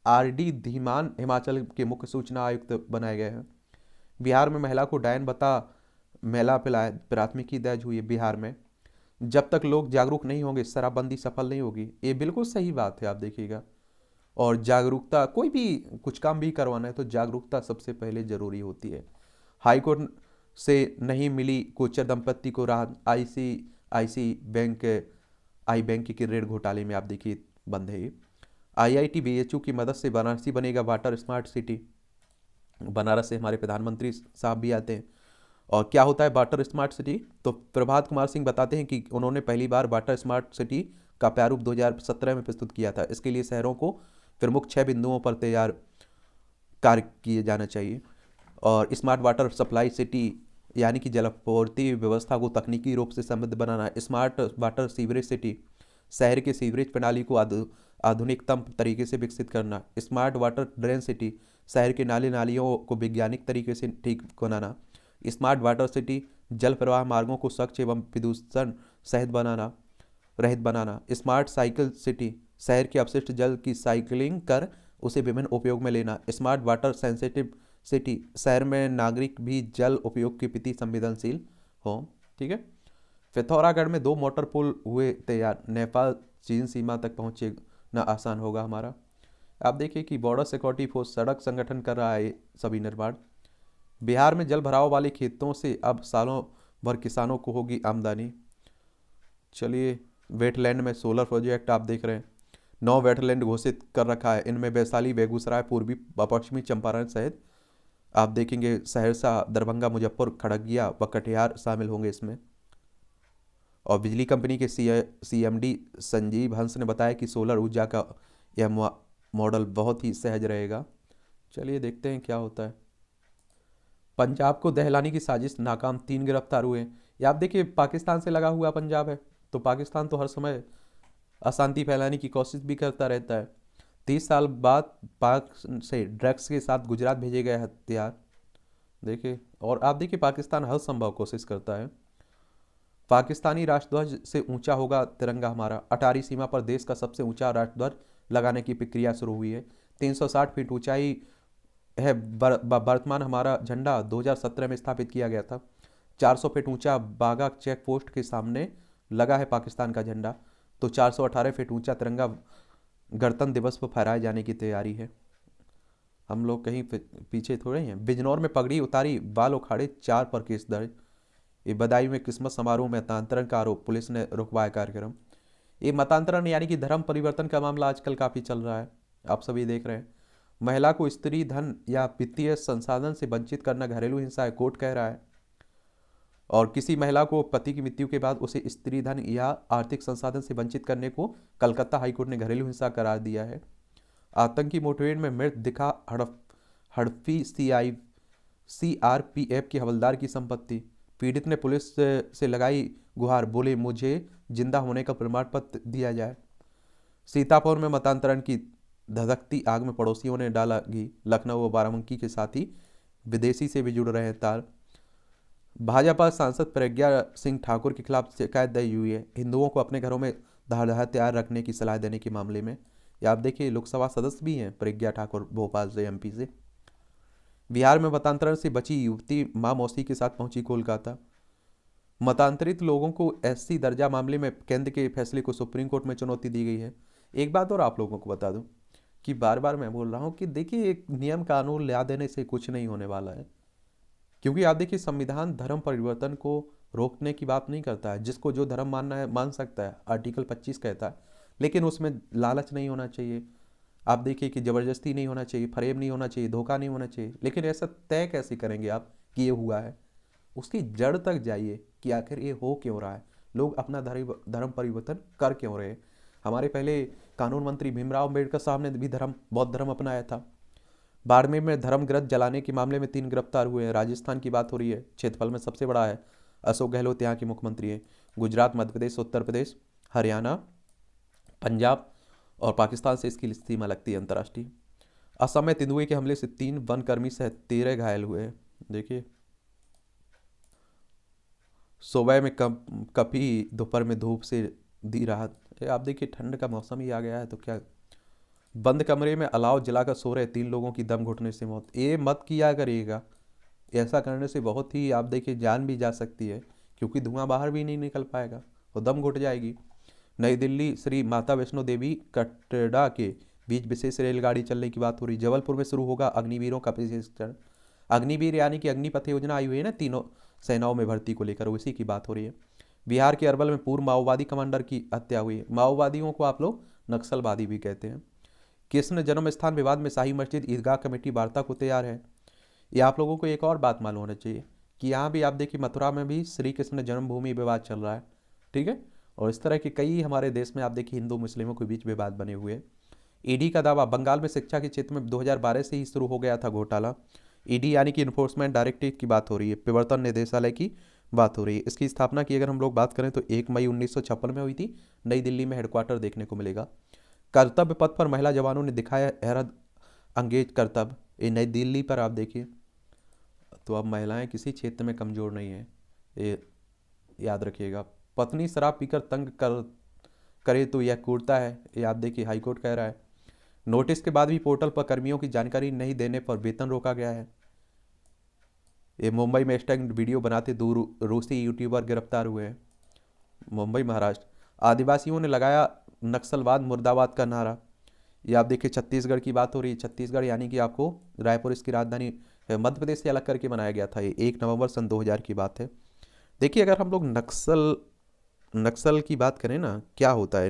RD धीमान हिमाचल के मुख्य सूचना आयुक्त बनाए गए हैं। बिहार में महिला को डायन बता मेला पिलाए, प्राथमिकी दर्ज हुई है बिहार में। जब तक लोग जागरूक नहीं होंगे, शराबबंदी सफल नहीं होगी। ये बिल्कुल सही बात है, आप देखिएगा। और जागरूकता, कोई भी कुछ काम भी करवाना है तो जागरूकता सबसे पहले ज़रूरी होती है। हाईकोर्ट से नहीं मिली कोचर दंपत्ति को राहत, आईसीआईसी बैंक, आई बैंक के ऋण घोटाले में आप देखिए बंद है ये। आईआईटी बीएचयू की मदद से वाराणसी बनेगा वाटर स्मार्ट सिटी। बनारस से हमारे प्रधानमंत्री साहब भी आते हैं। और क्या होता है वाटर स्मार्ट सिटी, तो प्रभात कुमार सिंह बताते हैं कि उन्होंने पहली बार वाटर स्मार्ट सिटी का प्रारूप 2017 में प्रस्तुत किया था। इसके लिए शहरों को प्रमुख 6 बिंदुओं पर तैयार कार्य किए जाना चाहिए। और स्मार्ट वाटर सप्लाई सिटी यानी कि जलापूर्ति व्यवस्था को तकनीकी रूप से समृद्ध बनाना। स्मार्ट वाटर सीवरेज सिटी, शहर के सीवरेज प्रणाली को आधुनिकतम तरीके से विकसित करना। स्मार्ट वाटर ड्रेन सिटी, शहर के नाले नालियों को वैज्ञानिक तरीके से ठीक बनाना। स्मार्ट वाटर सिटी, जल प्रवाह मार्गों को स्वच्छ एवं प्रदूषण रहित बनाना। स्मार्ट साइकिल सिटी, शहर के अपशिष्ट जल की साइकिलिंग कर उसे विभिन्न उपयोग में लेना। स्मार्ट वाटर सेंसिटिव सिटी, शहर में नागरिक भी जल उपयोग के प्रति संवेदनशील हो। ठीक है। पिथौरागढ़ में 2 मोटर पुल हुए तैयार, नेपाल चीन सीमा तक पहुंचना आसान होगा हमारा। आप देखिए कि बॉर्डर सिक्योरिटी फोर्स सड़क संगठन कर रहा है सभी निर्माण। बिहार में जल भराव वाले खेतों से अब सालों भर किसानों को होगी आमदनी। चलिए, वेटलैंड में सोलर प्रोजेक्ट आप देख रहे हैं, 9 वेटलैंड घोषित कर रखा है। इनमें वैशाली, बेगूसराय, पूर्वी व पश्चिमी चंपारण सहित आप देखेंगे सहरसा, दरभंगा, मुजफ्फर, खगड़िया व कटिहार शामिल होंगे इसमें। और बिजली कंपनी के सीएमडी संजीव हंस ने बताया कि सोलर ऊर्जा का यह मॉडल बहुत ही सहज रहेगा। चलिए देखते हैं क्या होता है। पंजाब को दहलाने की साजिश नाकाम, 3 गिरफ्तार हुए। या आप देखिए पाकिस्तान से लगा हुआ पंजाब है, तो पाकिस्तान तो हर समय अशांति फैलाने की कोशिश भी करता रहता है। 30 साल बाद पाक से ड्रग्स के साथ गुजरात भेजे गए हथियार, देखिए। और आप देखिए पाकिस्तान हर संभव कोशिश करता है। पाकिस्तानी राष्ट्रध्वज से ऊंचा होगा तिरंगा हमारा। अटारी सीमा पर देश का सबसे ऊंचा राष्ट्रध्वज लगाने की प्रक्रिया शुरू हुई है। 360 फीट ऊंचाई है। वर्तमान हमारा झंडा 2017 में स्थापित किया गया था। 400 फीट ऊंचा बागा चेक पोस्ट के सामने लगा है पाकिस्तान का झंडा। तो 418 फीट ऊंचा तिरंगा गणतंत्र दिवस पर फहराए जाने की तैयारी है। हम लोग कहीं पीछे थोड़े हैं। बिजनौर में पगड़ी उतारी, बाल उखाड़े, 4 पर केस दर्ज। ये बदायूं में क्रिसमस समारोह में मतांतरण का आरोप, पुलिस ने रुकवाया कार्यक्रम। ये मतांतरण यानी कि धर्म परिवर्तन का मामला आजकल काफ़ी चल रहा है, आप सभी देख रहे हैं। महिला को स्त्री धन या वित्तीय संसाधन से वंचित करना घरेलू हिंसा है, कोर्ट कह रहा है। और किसी महिला को पति की मृत्यु के बाद उसे स्त्री धन या आर्थिक संसाधन से वंचित करने को कलकत्ता हाईकोर्ट ने घरेलू हिंसा करार दिया है। आतंकी मुठभेड़ में मृत दिखा हड़पी सीआरपीएफ के हवलदार की संपत्ति। पीड़ित ने पुलिस से लगाई गुहार, बोले मुझे जिंदा होने का प्रमाण पत्र दिया जाए। सीतापुर में मतांतरण की धधकती आग में पड़ोसियों ने डाला घी। लखनऊ व बाराबंकी के साथ ही विदेशी से भी जुड़ रहे हैं तार। भाजपा सांसद प्रज्ञा सिंह ठाकुर के खिलाफ शिकायत दर्ज हुई है, हिंदुओं को अपने घरों में धारदार हथियार रखने की सलाह देने के मामले में। या आप देखिए लोकसभा सदस्य भी हैं प्रज्ञा ठाकुर, भोपाल से, एमपी से। बिहार में मतांतरण से बची युवती मां मौसी के साथ पहुंची कोलकाता। मतांतरित लोगों को एससी दर्जा मामले में केंद्र के फैसले को सुप्रीम कोर्ट में चुनौती दी गई है। एक बात और आप लोगों को बता दूं कि बार बार मैं बोल रहा हूं कि देखिए एक नियम कानून ला देने से कुछ नहीं होने वाला है, क्योंकि आप देखिए संविधान धर्म परिवर्तन को रोकने की बात नहीं करता है। जिसको जो धर्म मानना है मान सकता है, आर्टिकल 25 कहता है, लेकिन उसमें लालच नहीं होना चाहिए। आप देखिए कि ज़बरदस्ती नहीं होना चाहिए, फरेब नहीं होना चाहिए, धोखा नहीं होना चाहिए। लेकिन ऐसा तय कैसे करेंगे आप कि ये हुआ है? उसकी जड़ तक जाइए कि आखिर ये हो क्यों रहा है, लोग अपना धर्म परिवर्तन कर क्यों रहे हैं। हमारे पहले कानून मंत्री भीमराव अम्बेडकर साहब ने भी बौद्ध धर्म अपनाया था। बाड़मेर में धर्म ग्रंथ जलाने के मामले में 3 गिरफ्तार हुए हैं। राजस्थान की बात हो रही है, क्षेत्रफल में सबसे बड़ा है। अशोक गहलोत यहाँ के मुख्यमंत्री हैं। गुजरात, मध्य प्रदेश, उत्तर प्रदेश, हरियाणा, पंजाब और पाकिस्तान से इसकी सीमा लगती है अंतर्राष्ट्रीय। असम में तेंदुए के हमले से 3 वनकर्मी सहित 13 घायल हुए हैं। देखिए सुबह में कपी, दोपहर में धूप से दी राहत। आप देखिए ठंड का मौसम ही आ गया है तो क्या। बंद कमरे में अलाव जलाकर सो रहे 3 लोगों की दम घुटने से मौत। ये मत किया करिएगा, ऐसा करने से बहुत ही आप देखिए जान भी जा सकती है, क्योंकि धुआं बाहर भी नहीं निकल पाएगा और दम घुट जाएगी। नई दिल्ली, श्री माता वैष्णो देवी कटरा के बीच विशेष रेलगाड़ी चलने की बात हो रही। जबलपुर में शुरू होगा अग्निवीरों का प्रशिक्षण। अग्निवीर यानी कि अग्निपथ योजना आई हुई है ना, तीनों सेनाओं में भर्ती को लेकर, उसी की बात हो रही है। बिहार के अरवल में पूर्व माओवादी कमांडर की हत्या हुई है। माओवादियों को आप लोग नक्सलवादी भी कहते हैं। कृष्ण जन्म स्थान विवाद में शाही मस्जिद ईदगाह कमेटी वार्ता को तैयार है। ये आप लोगों को एक और बात मालूम होना चाहिए कि यहाँ भी आप देखिए मथुरा में भी श्री कृष्ण जन्मभूमि विवाद चल रहा है, ठीक है। और इस तरह के कई हमारे देश में आप देखिए हिंदू मुस्लिमों के बीच विवाद बने हुए हैं। ईडी का दावा, बंगाल में शिक्षा के क्षेत्र में 2012 से ही शुरू हो गया था घोटाला। ईडी यानी कि इन्फोर्समेंट डायरेक्टरेट की बात हो रही है, प्रवर्तन निदेशालय की बात हो रही है। इसकी स्थापना की अगर हम लोग बात करें तो 1 मई 1956 में हुई थी। नई दिल्ली में हेडक्वार्टर देखने को मिलेगा। कर्तव्य पथ पर महिला जवानों ने दिखाया हैरत अंगेज कर्तव्य, ये नई दिल्ली पर आप देखिए। तो अब महिलाएं किसी क्षेत्र में कमज़ोर नहीं है, ये याद रखिएगा। पत्नी शराब पीकर तंग करे तो यह क्रूरता है, ये आप देखिए हाईकोर्ट कह रहा है। नोटिस के बाद भी पोर्टल पर कर्मियों की जानकारी नहीं देने पर वेतन रोका गया है। ये मुंबई में स्टंट वीडियो बनाते दो रूसी यूट्यूबर गिरफ्तार हुए हैं, मुंबई महाराष्ट्र। आदिवासियों ने लगाया नक्सलवाद मुर्दाबाद का नारा। ये आप देखिए छत्तीसगढ़ की बात हो रही है। छत्तीसगढ़ यानी कि आपको रायपुर इसकी राजधानी मध्य प्रदेश से अलग करके बनाया गया था। ये 1 नवंबर सन 2000 की बात है। देखिए अगर हम लोग नक्सल की बात करें ना, क्या होता है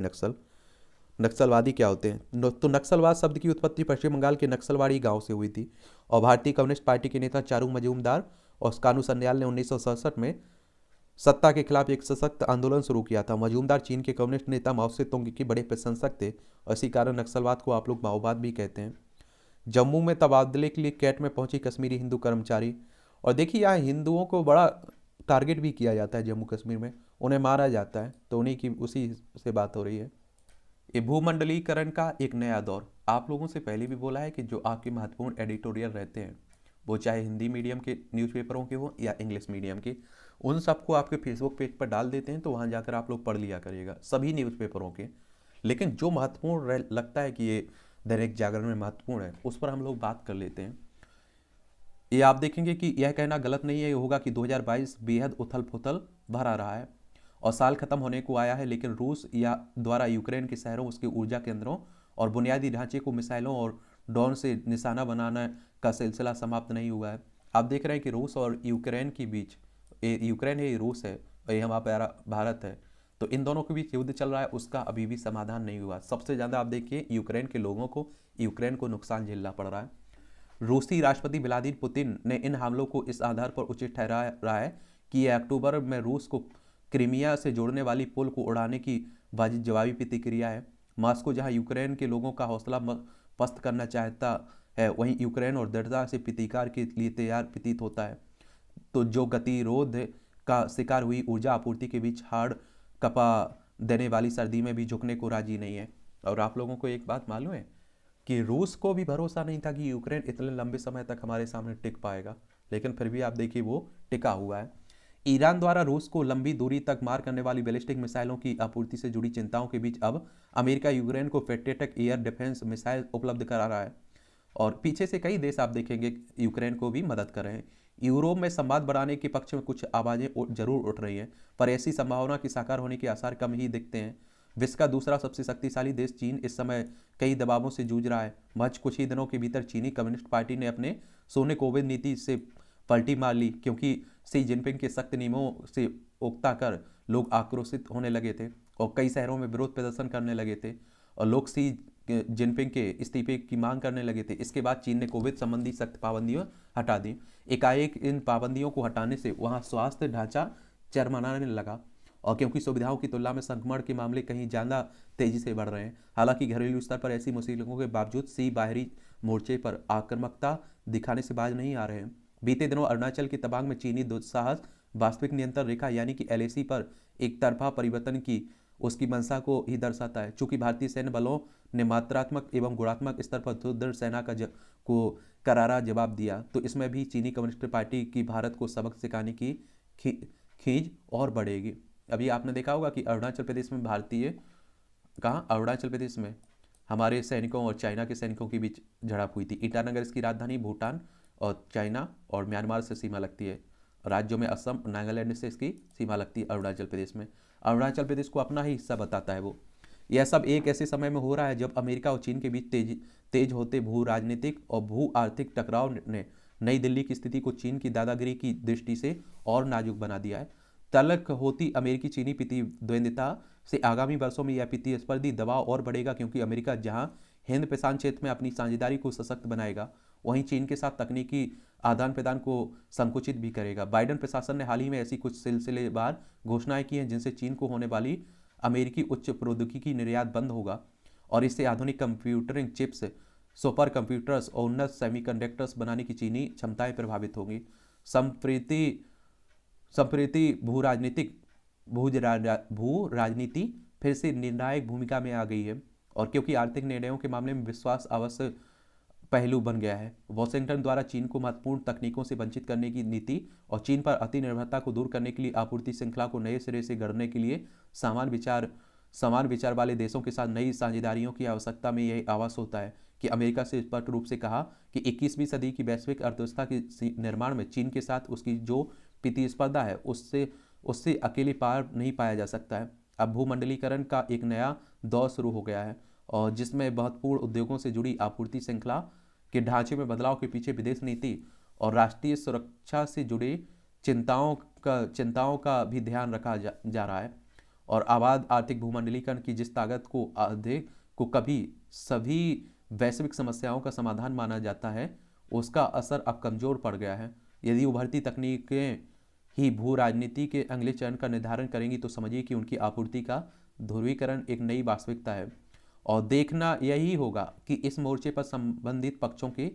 नक्सलवादी क्या होते हैं, तो नक्सलवाद शब्द की उत्पत्ति पश्चिम बंगाल के नक्सलवाड़ी गांव से हुई थी और भारतीय कम्युनिस्ट पार्टी के नेता चारू मजूमदार और कानू सन्याल ने 1967 में सत्ता के खिलाफ एक सशक्त आंदोलन शुरू किया था। मजूमदार चीन के कम्युनिस्ट नेता माओ से तुंग के बड़े प्रशंसक थे और इसी कारण नक्सलवाद को आप लोग माओवाद भी कहते हैं। जम्मू में तबादले के लिए कैट में पहुंची कश्मीरी हिंदू कर्मचारी। और देखिए यहाँ हिंदुओं को बड़ा टारगेट भी किया जाता है जम्मू कश्मीर में, उन्हें मारा जाता है, तो उन्हीं की उसी से बात हो रही है। ये भूमंडलीकरण का एक नया दौर। आप लोगों से पहले भी बोला है कि जो आपके महत्वपूर्ण एडिटोरियल रहते हैं, वो चाहे हिंदी मीडियम के न्यूज़पेपरों के हो या इंग्लिश मीडियम के, उन सबको आपके फेसबुक पेज पर डाल देते हैं, तो वहाँ जाकर आप लोग पढ़ लिया करिएगा सभी न्यूज़पेपरों के। लेकिन जो महत्वपूर्ण लगता है कि ये दैनिक जागरण में महत्वपूर्ण है, उस पर हम लोग बात कर लेते हैं। ये आप देखेंगे कि यह कहना गलत नहीं है, ये होगा कि 2022 बेहद उथल पुथल भरा रहा है और साल खत्म होने को आया है, लेकिन रूस या द्वारा यूक्रेन के शहरों, उसके ऊर्जा केंद्रों और बुनियादी ढांचे को मिसाइलों और ड्रोन से निशाना बनाने का सिलसिला समाप्त नहीं हुआ है। आप देख रहे हैं कि रूस और यूक्रेन के बीच, यूक्रेन है, ये रूस है और ये हमारा भारत है, तो इन दोनों के बीच युद्ध चल रहा है, उसका अभी भी समाधान नहीं हुआ। सबसे ज़्यादा आप देखिए यूक्रेन के लोगों को, यूक्रेन को नुकसान झेलना पड़ रहा है। रूसी राष्ट्रपति व्लादिमीर पुतिन ने इन हमलों को इस आधार पर उचित ठहरा रहा है कि यह अक्टूबर में रूस को क्रीमिया से जोड़ने वाली पुल को उड़ाने की वाजिब जवाबी प्रतिक्रिया है। मॉस्को जहां यूक्रेन के लोगों का हौसला पस्त करना चाहता है, वहीं यूक्रेन और दृढ़ता से प्रतिकार के लिए तैयार प्रतीत होता है। तो जो गतिरोध का शिकार हुई ऊर्जा आपूर्ति के बीच हाड़ कपा देने वाली सर्दी में भी झुकने को राजी नहीं है। और आप लोगों को एक बात मालूम है कि रूस को भी भरोसा नहीं था कि यूक्रेन इतने लंबे समय तक हमारे सामने टिक पाएगा, लेकिन फिर भी आप देखिए वो टिका हुआ है। ईरान द्वारा रूस को लंबी दूरी तक मार करने वाली बैलिस्टिक मिसाइलों की आपूर्ति से जुड़ी चिंताओं के बीच अब अमेरिका यूक्रेन को पेट्रियट एयर डिफेंस मिसाइल उपलब्ध करा रहा है और पीछे से कई देश आप देखेंगे यूक्रेन को भी मदद कर रहे हैं। यूरोप में संवाद बढ़ाने के पक्ष में कुछ आवाज़ें जरूर उठ रही हैं, पर ऐसी संभावना की साकार होने के आसार कम ही दिखते हैं। विश्व का दूसरा सबसे शक्तिशाली देश चीन इस समय कई दबावों से जूझ रहा है। महज कुछ ही दिनों के भीतर चीनी कम्युनिस्ट पार्टी ने अपने सोने कोविड नीति से पलटी मार ली, क्योंकि शी जिनपिंग के सख्त नियमों से उकता कर लोग आक्रोशित होने लगे थे और कई शहरों में विरोध प्रदर्शन करने लगे थे और लोग शी जिनपिंग के इस्तीफे की मांग करने लगे थे। इसके बाद चीन ने कोविड संबंधी सख्त पाबंदियां हटा दी। एकाएक इन पाबंदियों को हटाने से वहां स्वास्थ्य ढांचा चरमराने लगा और क्योंकि सुविधाओं की तुलना में संक्रमण के मामले कहीं ज़्यादा तेजी से बढ़ रहे हैं। हालांकि घरेलू स्तर पर ऐसी मुसीबतों के बावजूद सी बाहरी मोर्चे पर आक्रामकता दिखाने से बाज नहीं आ रहे हैं। बीते दिनों अरुणाचल के तवांग में चीनी दुस्साहस वास्तविक नियंत्रण रेखा यानी कि एलएसी पर एक तरफा परिवर्तन की उसकी मंशा को ही दर्शाता है। चूंकि भारतीय सैन्य बलों ने मात्रात्मक एवं गुणात्मक स्तर पर सुदृढ़ सेना को करारा जवाब दिया, तो इसमें भी चीनी कम्युनिस्ट पार्टी की भारत को सबक सिखाने की खींच और बढ़ेगी। अभी आपने देखा होगा कि अरुणाचल प्रदेश में अरुणाचल प्रदेश में हमारे सैनिकों और चाइना के सैनिकों के बीच झड़प हुई थी। ईटानगर इसकी राजधानी, भूटान और चाइना और म्यांमार से सीमा लगती है। राज्यों में असम, नागालैंड से इसकी सीमा लगती है अरुणाचल प्रदेश में। अरुणाचल प्रदेश को अपना ही हिस्सा बताता है वो। यह सब एक ऐसे समय में हो रहा है जब अमेरिका और चीन के बीच तेज होते भू राजनीतिक और भू आर्थिक टकराव ने नई दिल्ली की स्थिति को चीन की दादागिरी की दृष्टि से और नाजुक बना दिया है। तल्ख होती अमेरिकी चीनी प्रतिद्वंदिता से आगामी वर्षों में यह प्रतिस्पर्धी दबाव और बढ़ेगा, क्योंकि अमेरिका जहां हिंद प्रशांत क्षेत्र में अपनी साझेदारी को सशक्त बनाएगा, वहीं चीन के साथ तकनीकी आदान प्रदान को संकुचित भी करेगा। बाइडेन प्रशासन ने हाल ही में ऐसी कुछ सिलसिलेवार घोषणाएं की हैं जिनसे चीन को होने वाली अमेरिकी उच्च प्रौद्योगिकी निर्यात बंद होगा और इससे आधुनिक कंप्यूटरिंग चिप्स, सुपर कंप्यूटर्स और उन्नत सेमीकंडक्टर्स बनाने की चीनी क्षमताएं प्रभावित होंगी। संप्रीति संप्रीति भू राजनीति फिर से निर्णायक भूमिका में आ गई है, और क्योंकि आर्थिक निर्णयों के मामले में विश्वास अवश्य पहलू बन गया है। वॉशिंगटन द्वारा चीन को महत्वपूर्ण तकनीकों से वंचित करने की नीति और चीन पर अति निर्भरता को दूर करने के लिए आपूर्ति श्रृंखला को नए सिरे से गढ़ने के लिए समान विचार वाले देशों के साथ नई साझेदारियों की आवश्यकता में यह आवास होता है कि अमेरिका से स्पष्ट रूप से कहा कि 21वीं सदी की वैश्विक अर्थव्यवस्था के निर्माण में चीन के साथ उसकी जो प्रतिस्पर्धा है उससे अकेले पार नहीं पाया जा सकता है। अब भूमंडलीकरण का एक नया दौर शुरू हो गया है, और जिसमें महत्वपूर्ण उद्योगों से जुड़ी आपूर्ति श्रृंखला के ढांचे में बदलाव के पीछे विदेश नीति और राष्ट्रीय सुरक्षा से जुड़ी चिंताओं का भी ध्यान रखा जा रहा है। और आबाद आर्थिक भूमंडलीकरण की जिस ताकत को अधिक को कभी सभी वैश्विक समस्याओं का समाधान माना जाता है, उसका असर अब कमजोर पड़ गया है। यदि उभरती तकनीकें ही भू राजनीति के अगले चरण का निर्धारण करेंगी, तो समझिए कि उनकी आपूर्ति का ध्रुवीकरण एक नई वास्तविकता है। और देखना यही होगा कि इस मोर्चे पर संबंधित पक्षों के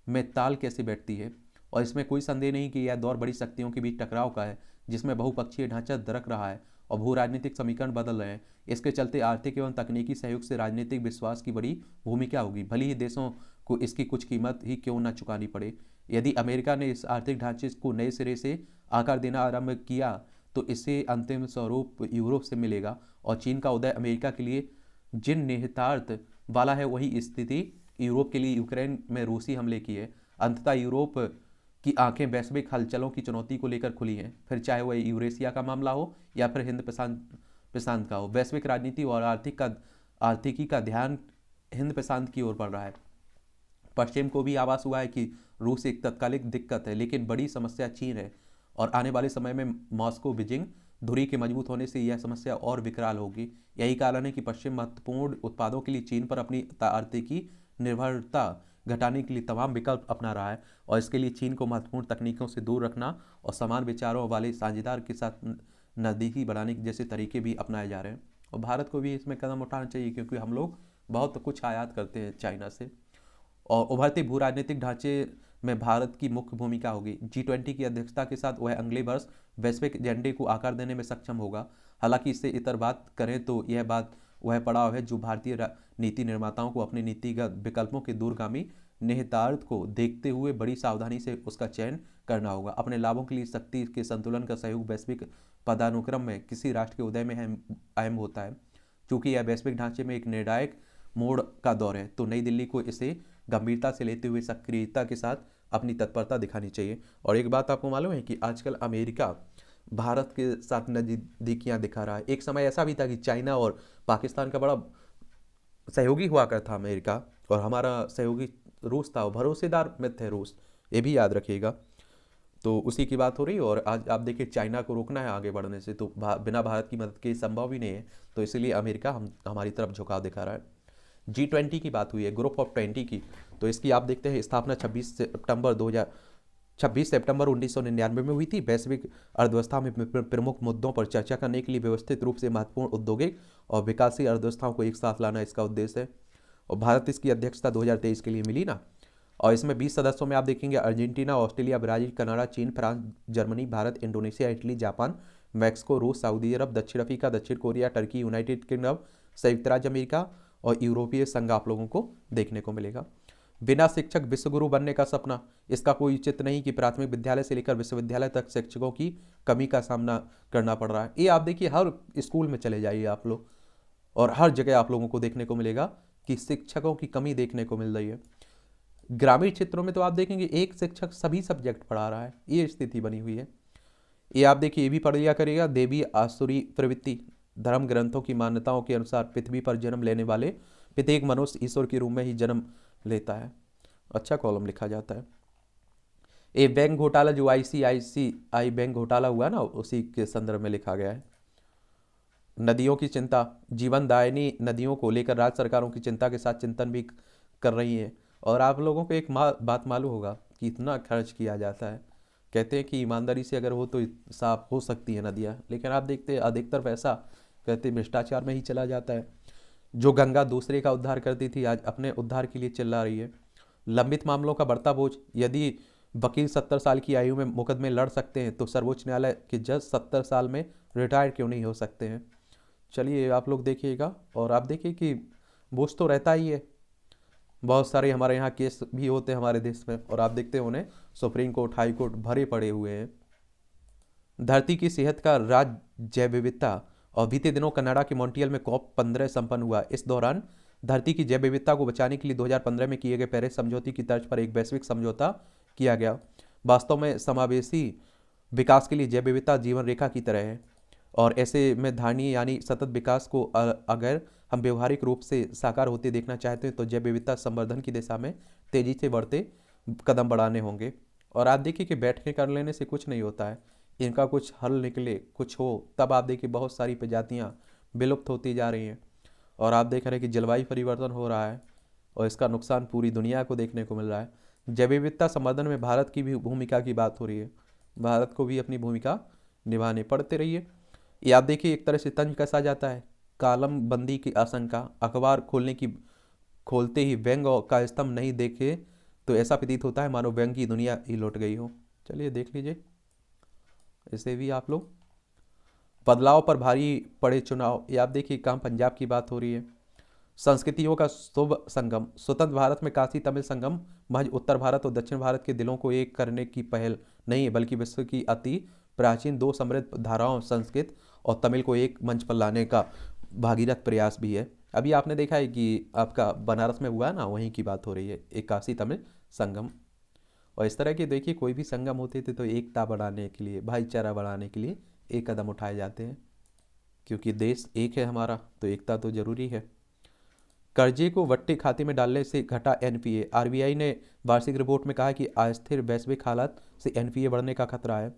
में ताल कैसे बैठती है। और इसमें कोई संदेह नहीं कि यह दौर बड़ी शक्तियों के बीच टकराव का है, जिसमें बहुपक्षीय ढांचा दरक रहा है और भू राजनीतिक समीकरण बदल रहे हैं। इसके चलते आर्थिक एवं तकनीकी सहयोग से राजनीतिक विश्वास की बड़ी भूमिका होगी, भले ही देशों को इसकी कुछ कीमत ही क्यों न चुकानी पड़े। यदि अमेरिका ने इस आर्थिक ढांचे को नए सिरे से आकार देना आरंभ किया, तो इससे अंतिम स्वरूप यूरोप से मिलेगा, और चीन का उदय अमेरिका के लिए जिन निहितार्थ वाला है, वही स्थिति यूरोप के लिए यूक्रेन में रूसी हमले की है। अंततः यूरोप की आंखें वैश्विक हलचलों की चुनौती को लेकर खुली हैं, फिर चाहे वह यूरेशिया का मामला हो या फिर हिंद प्रशांत का हो। वैश्विक राजनीति और आर्थिकी का ध्यान हिंद प्रशांत की ओर बढ़ रहा है। पश्चिम को भी आभास हुआ है कि रूस एक तत्कालिक दिक्कत है, लेकिन बड़ी समस्या चीन है, और आने वाले समय में मॉस्को बीजिंग धुरी के मजबूत होने से यह समस्या और विकराल होगी। यही कारण है कि पश्चिम महत्वपूर्ण उत्पादों के लिए चीन पर अपनी आर्थिकी निर्भरता घटाने के लिए तमाम विकल्प अपना रहा है, और इसके लिए चीन को महत्वपूर्ण तकनीकों से दूर रखना और समान विचारों वाले साझेदार के साथ नज़दीकी बढ़ाने के जैसे तरीके भी अपनाए जा रहे हैं। और भारत को भी इसमें कदम उठाना चाहिए, क्योंकि हम लोग बहुत कुछ आयात करते हैं चाइना से। और उभरते भू राजनीतिक ढांचे में भारत की मुख्य भूमिका होगी। G20 की अध्यक्षता के साथ वह अगले वर्ष वैश्विक एजेंडे को आकार देने में सक्षम होगा। हालांकि इससे इतर बात करें तो यह बात वह पड़ाव है जो भारतीय नीति निर्माताओं को अपने नीतिगत विकल्पों के दूरगामी निहितार्थ को देखते हुए बड़ी सावधानी से उसका चयन करना होगा। अपने लाभों के लिए शक्ति के संतुलन का सहयोग वैश्विक पदानुक्रम में किसी राष्ट्र के उदय में अहम होता है। चूंकि यह वैश्विक ढांचे में एक निर्णायक मोड़ का दौर है, तो नई दिल्ली को इसे गंभीरता से लेते हुए सक्रियता के साथ अपनी तत्परता दिखानी चाहिए। और एक बात आपको मालूम है कि आजकल अमेरिका भारत के साथ नज़दीकियां दिखा रहा है। एक समय ऐसा भी था कि चाइना और पाकिस्तान का बड़ा सहयोगी हुआ करता था अमेरिका, और हमारा सहयोगी रूस था, और भरोसेदार मित्र है रूस, ये भी याद रखिएगा। तो उसी की बात हो रही है। और आज आप देखिए चाइना को रोकना है आगे बढ़ने से, तो बिना भारत की मदद के संभव ही नहीं है। तो इसीलिए अमेरिका हमारी तरफ झुकाव दिखा रहा है। G20 की बात हुई है, ग्रुप ऑफ 20 की, तो इसकी आप देखते हैं स्थापना 26 सितंबर 1999 में हुई थी। वैश्विक अर्थव्यवस्था में प्रमुख मुद्दों पर चर्चा करने के लिए व्यवस्थित रूप से महत्वपूर्ण औद्योगिक और विकासशील अर्थव्यवस्थाओं को एक साथ लाना इसका उद्देश्य है। और भारत इसकी अध्यक्षता 2023 के लिए मिली ना। और इसमें 20 सदस्यों में आप देखेंगे अर्जेंटीना, ऑस्ट्रेलिया, ब्राजील, कनाडा, चीन, France, Germany, Bharat, Indonesia, Italy, Japan, Mexico, रूस, सऊदी अरब, दक्षिण अफ्रीका, दक्षिण कोरिया, टर्की, यूनाइटेड किंगडम, संयुक्त राज्य अमेरिका और यूरोपीय संघ आप लोगों को देखने को मिलेगा। बिना शिक्षक विश्वगुरु बनने का सपना, इसका कोई औचित्य नहीं कि प्राथमिक विद्यालय से लेकर विश्वविद्यालय तक शिक्षकों की कमी का सामना करना पड़ रहा है। ये आप देखिए हर स्कूल में चले जाइए आप लोग, और हर जगह आप लोगों को देखने को मिलेगा कि शिक्षकों की कमी देखने को मिल रही है। ग्रामीण क्षेत्रों में तो आप देखेंगे एक शिक्षक सभी सब्जेक्ट पढ़ा रहा है, ये स्थिति बनी हुई है। ये आप देखिए, ये भी पढ़ लिया करेगा, देवी आसुरी प्रवृत्ति धर्म ग्रंथों की मान्यताओं के अनुसार पृथ्वी पर जन्म लेने वाले प्रत्येक मनुष्य ईश्वर के रूप में ही जन्म लेता है। अच्छा कॉलम लिखा जाता है। ये बैंक घोटाला जो आईसीआईसीआई बैंक घोटाला हुआ ना, उसी के संदर्भ में लिखा गया है। नदियों की चिंता, जीवन दायिनी नदियों को लेकर राज्य सरकारों की चिंता के साथ चिंतन भी कर रही है। और आप लोगों को एक बात मालूम होगा कि इतना खर्च किया जाता है। कहते हैं कि ईमानदारी से अगर हो तो साफ हो सकती है नदियाँ, लेकिन आप देखते हैं अधिकतर पैसा कहते भ्रष्टाचार में ही चला जाता है। जो गंगा दूसरे का उद्धार करती थी, आज अपने उद्धार के लिए चिल्ला रही है। लंबित मामलों का बढ़ता बोझ, यदि वकील 70 साल की आयु में मुकदमे लड़ सकते हैं तो सर्वोच्च न्यायालय के जज 70 साल में रिटायर क्यों नहीं हो सकते हैं। चलिए आप लोग देखिएगा, और आप देखिए कि बोझ तो रहता ही है। बहुत सारे हमारे यहाँ केस भी होते हैं हमारे देश में, और आप देखते हैं उन्हें सुप्रीम कोर्ट, हाई कोर्ट भरे पड़े हुए हैं। धरती की सेहत का राज जैव विविधता, और बीते दिनों कनाडा के मॉन्ट्रियल में COP15 संपन्न हुआ। इस दौरान धरती की जैव विविधता को बचाने के लिए 2015 में किए गए पेरिस समझौते की तर्ज पर एक वैश्विक समझौता किया गया। वास्तव में समावेशी विकास के लिए जैव विविधता जीवन रेखा की तरह है, और ऐसे में धारणीय यानी सतत विकास को अगर हम व्यवहारिक रूप से साकार होते देखना चाहते हैं तो जैव विविधता संवर्धन की दिशा में तेजी से बढ़ते कदम बढ़ाने होंगे। और आप देखिए कि बैठने कर लेने से कुछ नहीं होता है, इनका कुछ हल निकले, कुछ हो, तब आप देखिए बहुत सारी प्रजातियाँ विलुप्त होती जा रही हैं। और आप देख रहे हैं कि जलवायु परिवर्तन हो रहा है, और इसका नुकसान पूरी दुनिया को देखने को मिल रहा है। जैव विविधता संवर्धन में भारत की भी भूमिका की बात हो रही है। भारत को भी अपनी भूमिका निभाने पड़ते रहिए। ये आप देखिए एक तरह से तंज कसा जाता है। कालम बंदी की आशंका, अखबार खोलते ही व्यंग का स्तंभ नहीं देखे तो ऐसा प्रतीत होता है मानो व्यंग की दुनिया ही लौट गई हो। चलिए देख लीजिए इसे भी आप लोग। बदलाव पर भारी पड़े चुनाव, ये आप देखिए कहाँ पंजाब की बात हो रही है। संस्कृतियों का शुभ संगम, स्वतंत्र भारत में काशी तमिल संगम महज उत्तर भारत और दक्षिण भारत के दिलों को एक करने की पहल नहीं है, बल्कि विश्व की अति प्राचीन दो समृद्ध धाराओं संस्कृत और तमिल को एक मंच पर लाने का भागीरथ प्रयास भी है। अभी आपने देखा है कि आपका बनारस में हुआ है ना, वहीं की बात हो रही है, एक काशी तमिल संगम। और इस तरह के देखिए कोई भी संगम होते थे तो एकता बढ़ाने के लिए, भाईचारा बढ़ाने के लिए एक कदम उठाए जाते हैं, क्योंकि देश एक है हमारा, तो एकता तो जरूरी है। कर्जे को वट्टे खाते में डालने से घटा एनपीए, आरबीआई ने वार्षिक रिपोर्ट में कहा कि अस्थिर वैश्विक हालात से एनपीए बढ़ने का खतरा है।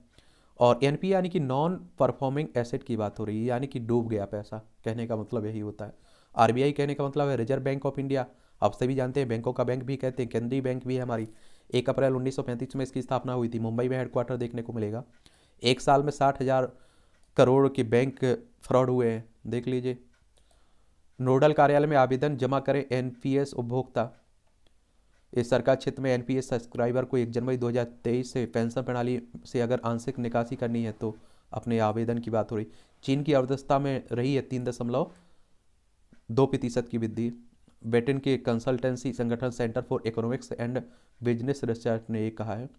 और एनपीए यानी कि नॉन परफॉर्मिंग एसेट की बात हो रही है, यानी कि डूब गया पैसा, कहने का मतलब यही होता है। आरबीआई कहने का मतलब है रिजर्व बैंक ऑफ इंडिया। आप सभी जानते हैं बैंकों का बैंक भी कहते हैं, केंद्रीय बैंक भी है हमारी। 1 अप्रैल 1935 में इसकी स्थापना हुई थी। मुंबई में हेडक्वार्टर देखने को मिलेगा। एक साल में 60,000 करोड़ के बैंक फ्रॉड हुए हैं, देख लीजिए। नोडल कार्यालय में आवेदन जमा करें एनपीएस उपभोक्ता। इस सरकार क्षेत्र में एनपीएस सब्सक्राइबर को 1 जनवरी 2023 से पेंशन प्रणाली से अगर आंशिक निकासी करनी है तो अपने आवेदन की बात हो रही। चीन की अर्थव्यवस्था में रही है 3.2% की वृद्धि। ब्रिटेन के कंसल्टेंसी संगठन centre for economics and business research ने ये कहा है।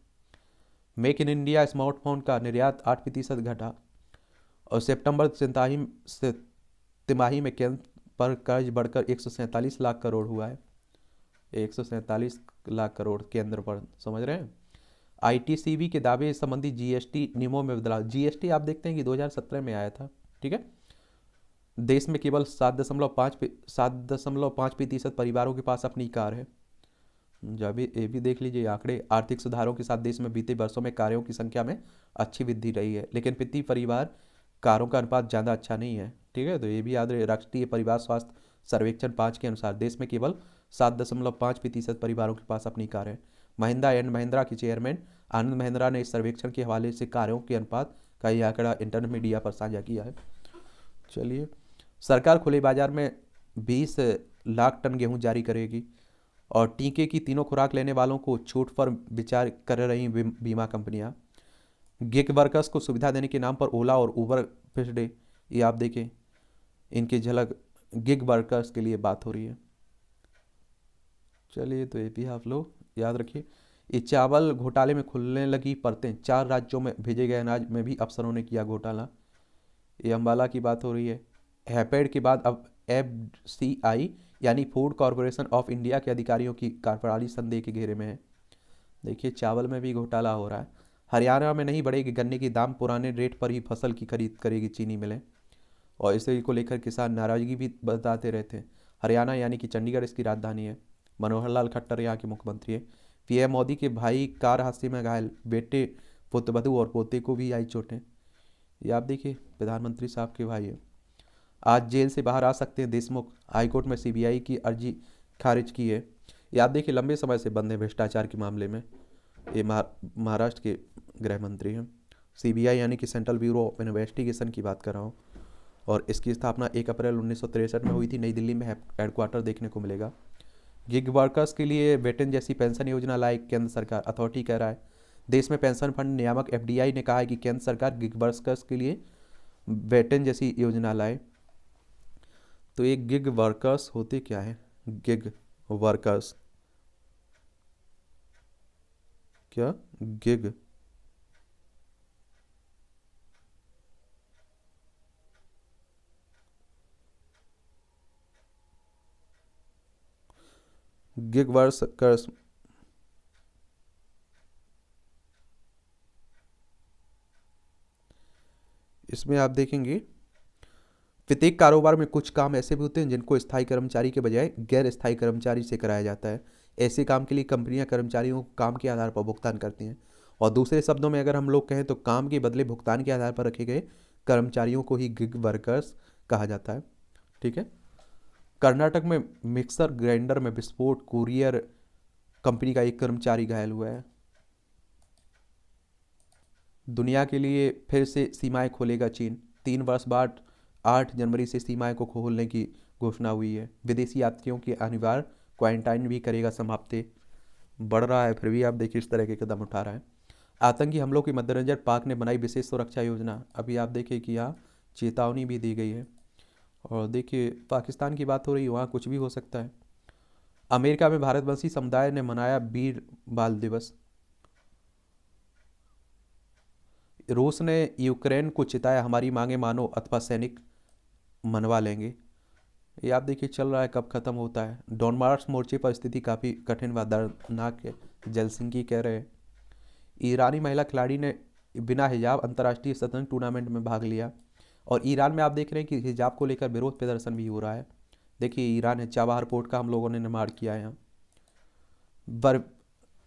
मेक इन इंडिया स्मार्टफोन का निर्यात 8% घटा। और सितंबर तिमाही में केंद्र पर कर्ज बढ़कर 147 लाख करोड़ हुआ है। 147 लाख करोड़ केंद्र पर, समझ रहे हैं। आईटीसीबी के दावे संबंधी जीएसटी नियमों में बदलाव। जीएसटी आप देखते हैं कि 2017 में आया था, ठीक है। देश में केवल 7.5% परिवारों के पास अपनी कार है। जब ये भी देख लीजिए आंकड़े। आर्थिक सुधारों के साथ देश में बीते वर्षों में कारों की संख्या में अच्छी वृद्धि रही है, लेकिन प्रति परिवार कारों का अनुपात ज़्यादा अच्छा नहीं है, ठीक है। तो ये भी याद रहे। राष्ट्रीय परिवार स्वास्थ्य सर्वेक्षण 5 के अनुसार देश में केवल 7.5% परिवारों के पास अपनी कार है। महिंद्रा एंड महिंद्रा के चेयरमैन आनंद महिंद्रा ने इस सर्वेक्षण के हवाले से कारों के अनुपात का यह आंकड़ा इंटरनेट मीडिया पर साझा किया है। चलिए, सरकार खुले बाजार में 20 लाख टन गेहूं जारी करेगी। और टीके की तीनों खुराक लेने वालों को छूट पर विचार कर रही बीमा कंपनियां। गिग वर्कर्स को सुविधा देने के नाम पर ओला और उबर पिछड़े, ये आप देखें इनकी झलक। गिग वर्कर्स के लिए बात हो रही है। चलिए, तो ये भी आप लोग याद रखिए। ये चावल घोटाले में खुलने लगी परतें। 4 राज्यों में भेजे गए अनाज में भी अफसरों ने किया घोटाला। ये अम्बाला की बात हो रही है। हैपेड के बाद अब एफसीआई यानी फूड कॉरपोरेशन ऑफ इंडिया के अधिकारियों की कार्यप्रणाली संदेह के घेरे में है। देखिए चावल में भी घोटाला हो रहा है। हरियाणा में नहीं बढ़ेगी गन्ने की दाम, पुराने रेट पर ही फसल की खरीद करेगी चीनी मिलें। और इसी को लेकर किसान नाराजगी भी बताते रहते हैं। हरियाणा यानी कि चंडीगढ़ इसकी राजधानी है। मनोहर लाल खट्टर यहाँ के मुख्यमंत्री हैं। पीएम मोदी के भाई कार हादसे में घायल, बेटे, पुत्रवधू और पोते को भी आई चोटें। ये आप देखिए प्रधानमंत्री साहब के भाई है। आज जेल से बाहर आ सकते हैं देशमुख, हाईकोर्ट में सीबीआई की अर्जी खारिज की है। ये आप देखिए लंबे समय से बंद है भ्रष्टाचार के मामले में। ये महाराष्ट्र के गृह मंत्री हैं। सीबीआई यानी कि सेंट्रल ब्यूरो ऑफ इन्वेस्टिगेशन की बात कर रहा हूँ। और इसकी स्थापना 1 अप्रैल 1963 में हुई थी। नई दिल्ली में हेडक्वार्टर देखने को मिलेगा। गिग वर्कर्स के लिए वेतन जैसी पेंशन योजना लाई केंद्र सरकार, अथॉरिटी कह रहा है। देश में पेंशन फंड नियामक एफडीआई ने कहा है कि केंद्र सरकार गिग वर्कर्स के लिए वेतन जैसी योजना लाए। तो ये गिग वर्कर्स होते क्या है? गिग वर्कर्स क्या? गिग गिग वर्कर्स इसमें आप देखेंगे प्रत्येक कारोबार में कुछ काम ऐसे भी होते हैं जिनको स्थायी कर्मचारी के बजाय गैर स्थायी कर्मचारी से कराया जाता है। ऐसे काम के लिए कंपनियां कर्मचारियों को काम के आधार पर भुगतान करती हैं। और दूसरे शब्दों में अगर हम लोग कहें तो काम के बदले भुगतान के आधार पर रखे गए कर्मचारियों को ही गिग वर्कर्स कहा जाता है। ठीक है। कर्नाटक में मिक्सर ग्राइंडर में विस्फोट, कुरियर कंपनी का एक कर्मचारी घायल हुआ है। दुनिया के लिए फिर से सीमाएं खोलेगा चीन। 3 वर्ष बाद 8 जनवरी से सीमाएं को खोलने की घोषणा हुई है। विदेशी यात्रियों की अनिवार्य क्वारंटाइन भी करेगा समाप्त। बढ़ रहा है फिर भी आप देखिए इस तरह के कदम उठा रहा है। आतंकी हमलों के मद्देनजर पाक ने बनाई विशेष सुरक्षा योजना। अभी आप देखिए कि यहाँ चेतावनी भी दी गई है। और देखिए पाकिस्तान की बात हो रही है, वहाँ कुछ भी हो सकता है। अमेरिका में भारतवंशी समुदाय ने मनाया वीर बाल दिवस। रूस ने यूक्रेन को चिताया, हमारी मांगे मानो अथवा सैनिक मनवा लेंगे। ये आप देखिए चल रहा है, कब खत्म होता है। डॉनबास मोर्चे पर स्थिति काफ़ी कठिन व दर्दनाक है, जलसिंकी कह रहे हैं। ईरानी महिला खिलाड़ी ने बिना हिजाब अंतर्राष्ट्रीय शतरंज टूर्नामेंट में भाग लिया। और ईरान में आप देख रहे हैं कि हिजाब को लेकर विरोध प्रदर्शन भी हो रहा है। देखिए ईरान है, चाबहार पोर्ट का हम लोगों ने निर्माण किया है यहाँ।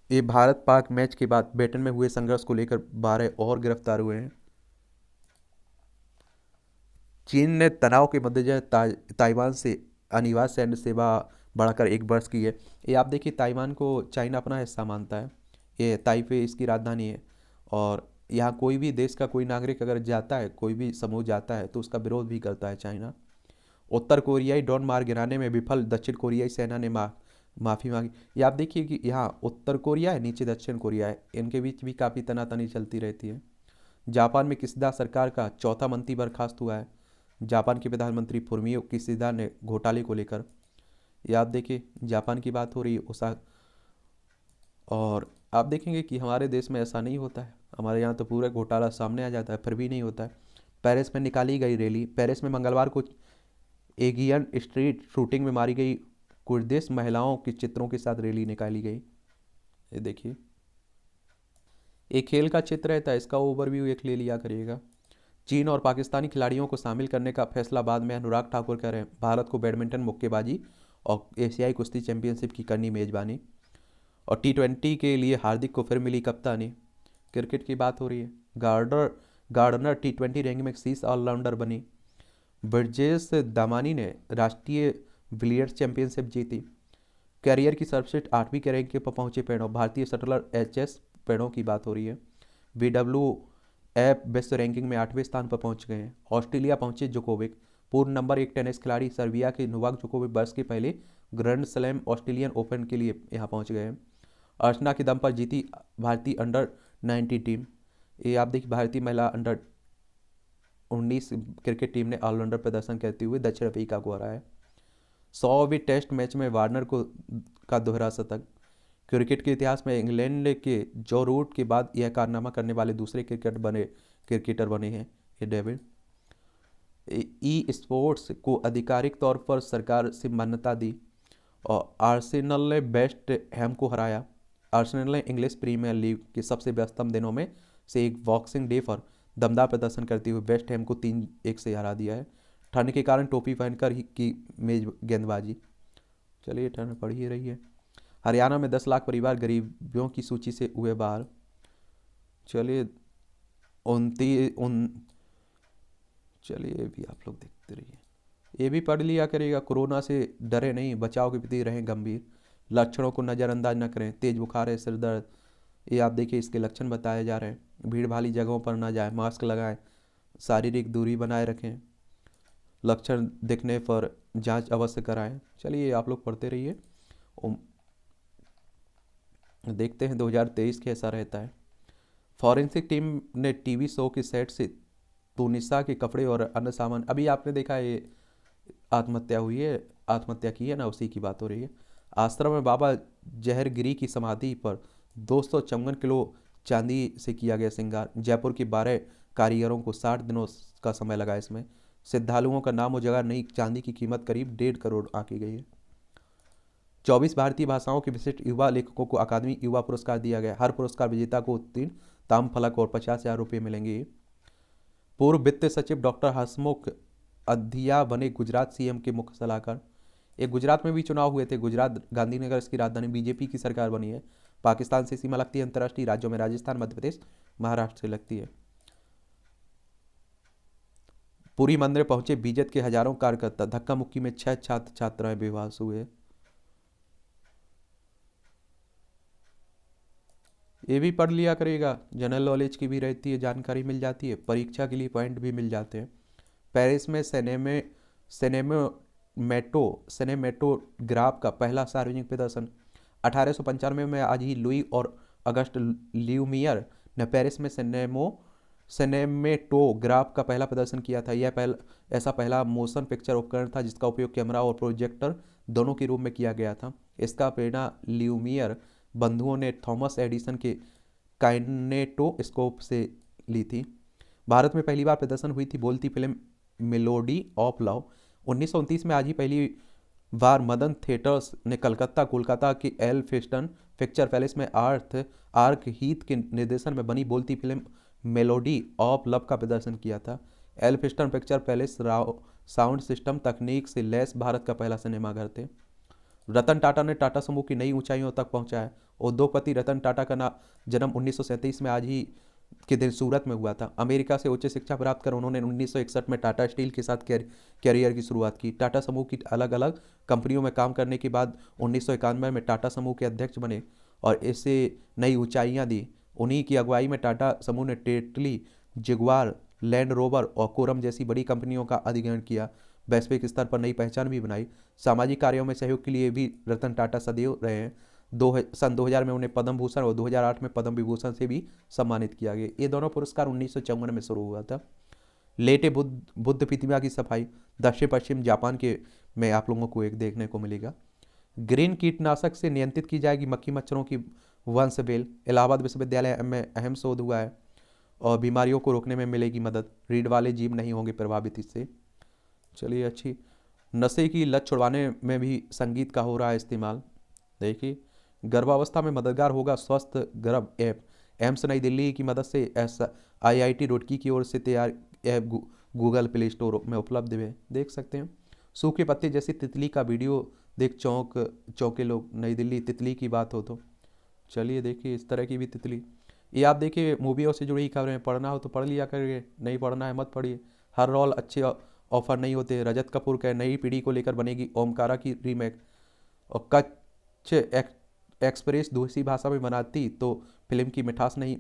ये भारत पाक मैच के बाद ब्रिटेन में हुए संघर्ष को लेकर 12 और गिरफ्तार हुए हैं। चीन ने तनाव के मद्देनजर ताइवान से अनिवार्य सैन्य सेवा बढ़ाकर 1 वर्ष की है। ये आप देखिए ताइवान को चाइना अपना हिस्सा मानता है। ये ताइपे इसकी राजधानी है। और यहाँ कोई भी देश का कोई नागरिक अगर जाता है, कोई भी समूह जाता है तो उसका विरोध भी करता है चाइना। उत्तर कोरियाई ड्रोन मार गिराने में विफल, दक्षिण कोरियाई सेना ने माफ़ी मांगी। ये आप देखिए कि यहाँ उत्तर कोरिया है, नीचे दक्षिण कोरिया है, इनके बीच भी काफ़ी तनातनी चलती रहती है। जापान में किशिदा सरकार का चौथा मंत्री बर्खास्त हुआ है। जापान के प्रधानमंत्री फुमियो किशिदा ने घोटाले को लेकर, ये आप देखिए जापान की बात हो रही है उसा। और आप देखेंगे कि हमारे देश में ऐसा नहीं होता है। हमारे यहाँ तो पूरा घोटाला सामने आ जाता है, फिर भी नहीं होता है। पेरिस में निकाली गई रैली। पेरिस में मंगलवार को एगियन स्ट्रीट शूटिंग में मारी गई कुर्दिश महिलाओं के चित्रों के साथ रैली निकाली गई। ये देखिए एक खेल का चित्र रहता है, इसका ओवरव्यू एक ले लिया करिएगा। चीन और पाकिस्तानी खिलाड़ियों को शामिल करने का फैसला बाद में। अनुराग ठाकुर कह रहे हैं भारत को बैडमिंटन, मुक्केबाजी और एशियाई कुश्ती चैंपियनशिप की करनी मेजबानी। और T20 के लिए हार्दिक को फिर मिली कप्तानी। क्रिकेट की बात हो रही है। गार्डनर T20 रैंक में शीर्ष ऑलराउंडर बनी। ब्रिजेश दामानी ने राष्ट्रीय बिलियर्ड्स चैंपियनशिप जीती। कैरियर की सर्वश्रेष्ठ 8वीं के रैंक पर पहुंचे प्रणव। भारतीय शटलर HS प्रणव की बात हो रही है। BWF विश्व रैंकिंग में 8वें स्थान पर पहुंच गए हैं। ऑस्ट्रेलिया पहुंचे जोकोविक। पूर्व नंबर 1 टेनिस खिलाड़ी सर्बिया के नोवाक जोकोविक वर्ष के पहले ग्रैंड स्लैम ऑस्ट्रेलियन ओपन के लिए यहाँ पहुँच गए हैं। अर्चना के दम पर जीती भारतीय अंडर-19 टीम। ये आप देखिए भारतीय महिला अंडर-19 क्रिकेट टीम ने ऑलराउंडर प्रदर्शन करते हुए दक्षिण अफ्रीका को हराया। 100वें टेस्ट मैच में वार्नर का दोहरा शतक। क्रिकेट के इतिहास में इंग्लैंड के जो रूट के बाद यह कारनामा करने वाले दूसरे क्रिकेटर बने हैं ये डेविड। ई स्पोर्ट्स को आधिकारिक तौर पर सरकार से मान्यता दी। और आर्सेनल ने वेस्ट हैम को हराया। आर्सेनल ने इंग्लिश प्रीमियर लीग के सबसे व्यस्तम दिनों में से एक बॉक्सिंग डे पर दमदार प्रदर्शन करते हुए वेस्ट हैम को 3-1 से हरा दिया है। ठंड के कारण टोपी पहनकर ही की मेज गेंदबाजी। चलिए ठंड पड़ ही रही है। हरियाणा में 10 लाख परिवार गरीबियों की सूची से हुए बाहर। चलिए चलिए ये भी आप लोग देखते रहिए, ये भी पढ़ लिया करिएगा। कोरोना से डरे नहीं, बचाव के प्रति रहें गंभीर, लक्षणों को नज़रअंदाज न करें। तेज बुखार है, सिर दर्द, ये आप देखिए इसके लक्षण बताए जा रहे हैं। भीड़ भारी जगहों पर ना जाएं, मास्क लगाएं, शारीरिक दूरी बनाए रखें, लक्षण दिखने पर जांच अवश्य कराएं। चलिए आप लोग पढ़ते रहिए। देखते हैं 2023 कैसा रहता है। फॉरेंसिक टीम ने टीवी शो के सेट से तुनिसा के कपड़े और अन्य सामान, अभी आपने देखा ये आत्महत्या हुई है, आत्महत्या की है ना, उसी की बात हो रही है। आश्रम में बाबा जहरगिरी की समाधि पर 254 किलो चांदी से किया गया श्रृंगार। जयपुर के 12 कारीगरों को 60 दिनों का समय लगा। इसमें श्रद्धालुओं का नाम और जगह नहीं, चांदी की कीमत करीब 1.5 करोड़ आंकी गई है। 24 भारतीय भाषाओं के विशिष्ट युवा लेखकों को अकादमी युवा पुरस्कार दिया गया। हर पुरस्कार विजेता को 3 ताम्रफलक और 50,000 रुपये मिलेंगे। पूर्व वित्त सचिव डॉक्टर हसमुख अधिया बने गुजरात सीएम के मुख्य सलाहकार। एक गुजरात में भी चुनाव हुए थे। गुजरात गांधीनगर इसकी राजधानी, बीजेपी की सरकार बनी है। पाकिस्तान से सीमा लगती है। अंतर्राष्ट्रीय राज्यों में राजस्थान, मध्य प्रदेश, महाराष्ट्र से लगती है। पुरी मंदिर पहुंचे बीजेपी के हजारों कार्यकर्ता। धक्का मुक्की में 6 छात्र छात्राएं बेहोश हुए। ये भी पढ़ लिया करेगा, जनरल नॉलेज की भी रहती है, जानकारी मिल जाती है, परीक्षा के लिए पॉइंट भी मिल जाते हैं। पेरिस में सिनेमेटोग्राफ का पहला सार्वजनिक प्रदर्शन। 1895 में आज ही लुई और अगस्ट ल्यूमियर ने पेरिस में सिनेमेटोग्राफ का पहला प्रदर्शन किया था। यह ऐसा पहला मोशन पिक्चर उपकरण था जिसका उपयोग कैमरा और प्रोजेक्टर दोनों के रूप में किया गया था। इसका प्रेरणा ल्यूमियर बंधुओं ने थॉमस एडिसन के काइनेटोस्कोप से ली थी। भारत में पहली बार प्रदर्शन हुई थी बोलती फिल्म मेलोडी ऑफ लव। 1929 में आज ही पहली बार मदन थिएटर्स ने कोलकाता की एल फिस्टन पिक्चर पैलेस में आर्क हीथ के निर्देशन में बनी बोलती फिल्म मेलोडी ऑफ लव का प्रदर्शन किया था। Elphinstone picture palace sound system तकनीक से लैस भारत का पहला सिनेमाघर थे। रतन टाटा ने टाटा समूह की नई ऊंचाइयों तक पहुंचाया। उद्योगपति रतन टाटा का जन्म 1937 में आज ही के दिन सूरत में हुआ था। अमेरिका से उच्च शिक्षा प्राप्त कर उन्होंने 1961 में टाटा स्टील के साथ कैरियर की शुरुआत की। टाटा समूह की अलग अलग कंपनियों में काम करने के बाद 1991 में टाटा समूह के अध्यक्ष बने और इसे नई ऊंचाइयां दी। उन्हीं की अगुवाई में टाटा समूह ने टेटली, जगुआर, लैंड रोवर और कोरम जैसी बड़ी कंपनियों का अधिग्रहण किया। वैश्विक स्तर पर नई पहचान भी बनाई। सामाजिक कार्यों में सहयोग के लिए भी रतन टाटा सदैव रहे हैं। सन 2000 में उन्हें पद्म भूषण और 2008 में पद्म विभूषण से भी सम्मानित किया गया। ये दोनों पुरस्कार 1954 में शुरू हुआ था। लेटे बुद्ध प्रतिमा की सफाई दक्षिण पश्चिम जापान के में आप लोगों को एक देखने को मिलेगा। ग्रीन कीटनाशक से नियंत्रित की जाएगी मक्खी मच्छरों की वंश बेल। इलाहाबाद विश्वविद्यालय में अहम शोध हुआ है और बीमारियों को रोकने में मिलेगी मदद। रीढ़ वाले जीव नहीं होंगे प्रभावित इससे। चलिए अच्छी। नशे की लत छुड़वाने में भी संगीत का हो रहा है इस्तेमाल। देखिए गर्भावस्था में मददगार होगा स्वस्थ गर्भ ऐप। एम्स नई दिल्ली की मदद से IIT रुड़की की ओर से तैयार ऐप गूगल प्ले स्टोर में उपलब्ध है, देख सकते हैं। सूखे पत्ते जैसी तितली का वीडियो देख चौंके लोग। नई दिल्ली तितली की बात हो तो चलिए देखिए इस तरह की भी तितली। ये आप देखिए मूवियों से जुड़ी खबरें, पढ़ना हो तो पढ़ लिया करिए, नहीं पढ़ना है मत पढ़िए। हर रोल अच्छे ऑफर नहीं होते। रजत कपूर का नई पीढ़ी को लेकर बनेगी ओमकारा की रीमेक। और कच्छ एक्सप्रेस दूसरी भाषा में बनाती तो फिल्म की मिठास नहीं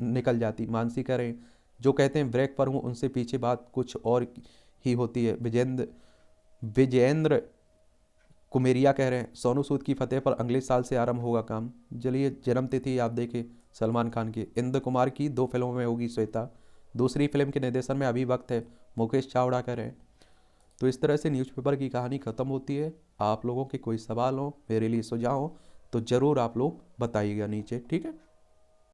निकल जाती। मानसी कह रहे हैं जो कहते हैं ब्रेक पर हूँ उनसे पीछे बात कुछ और ही होती है। विजेंद्र कुमेरिया कह रहे हैं सोनू सूद की फतेह पर अगले साल से आरंभ होगा काम। चलिए जन्मतिथि आप देखें सलमान खान की। इंद्र कुमार की 2 फिल्मों में होगी श्वेता। दूसरी फिल्म के निर्देशन में अभी वक्त है, मुकेश चावड़ा कह रहे हैं। तो इस तरह से न्यूज़पेपर की कहानी ख़त्म होती है। आप लोगों के कोई सवाल हो, मेरे लिए सुझाव हो तो ज़रूर आप लोग बताइएगा नीचे, ठीक है।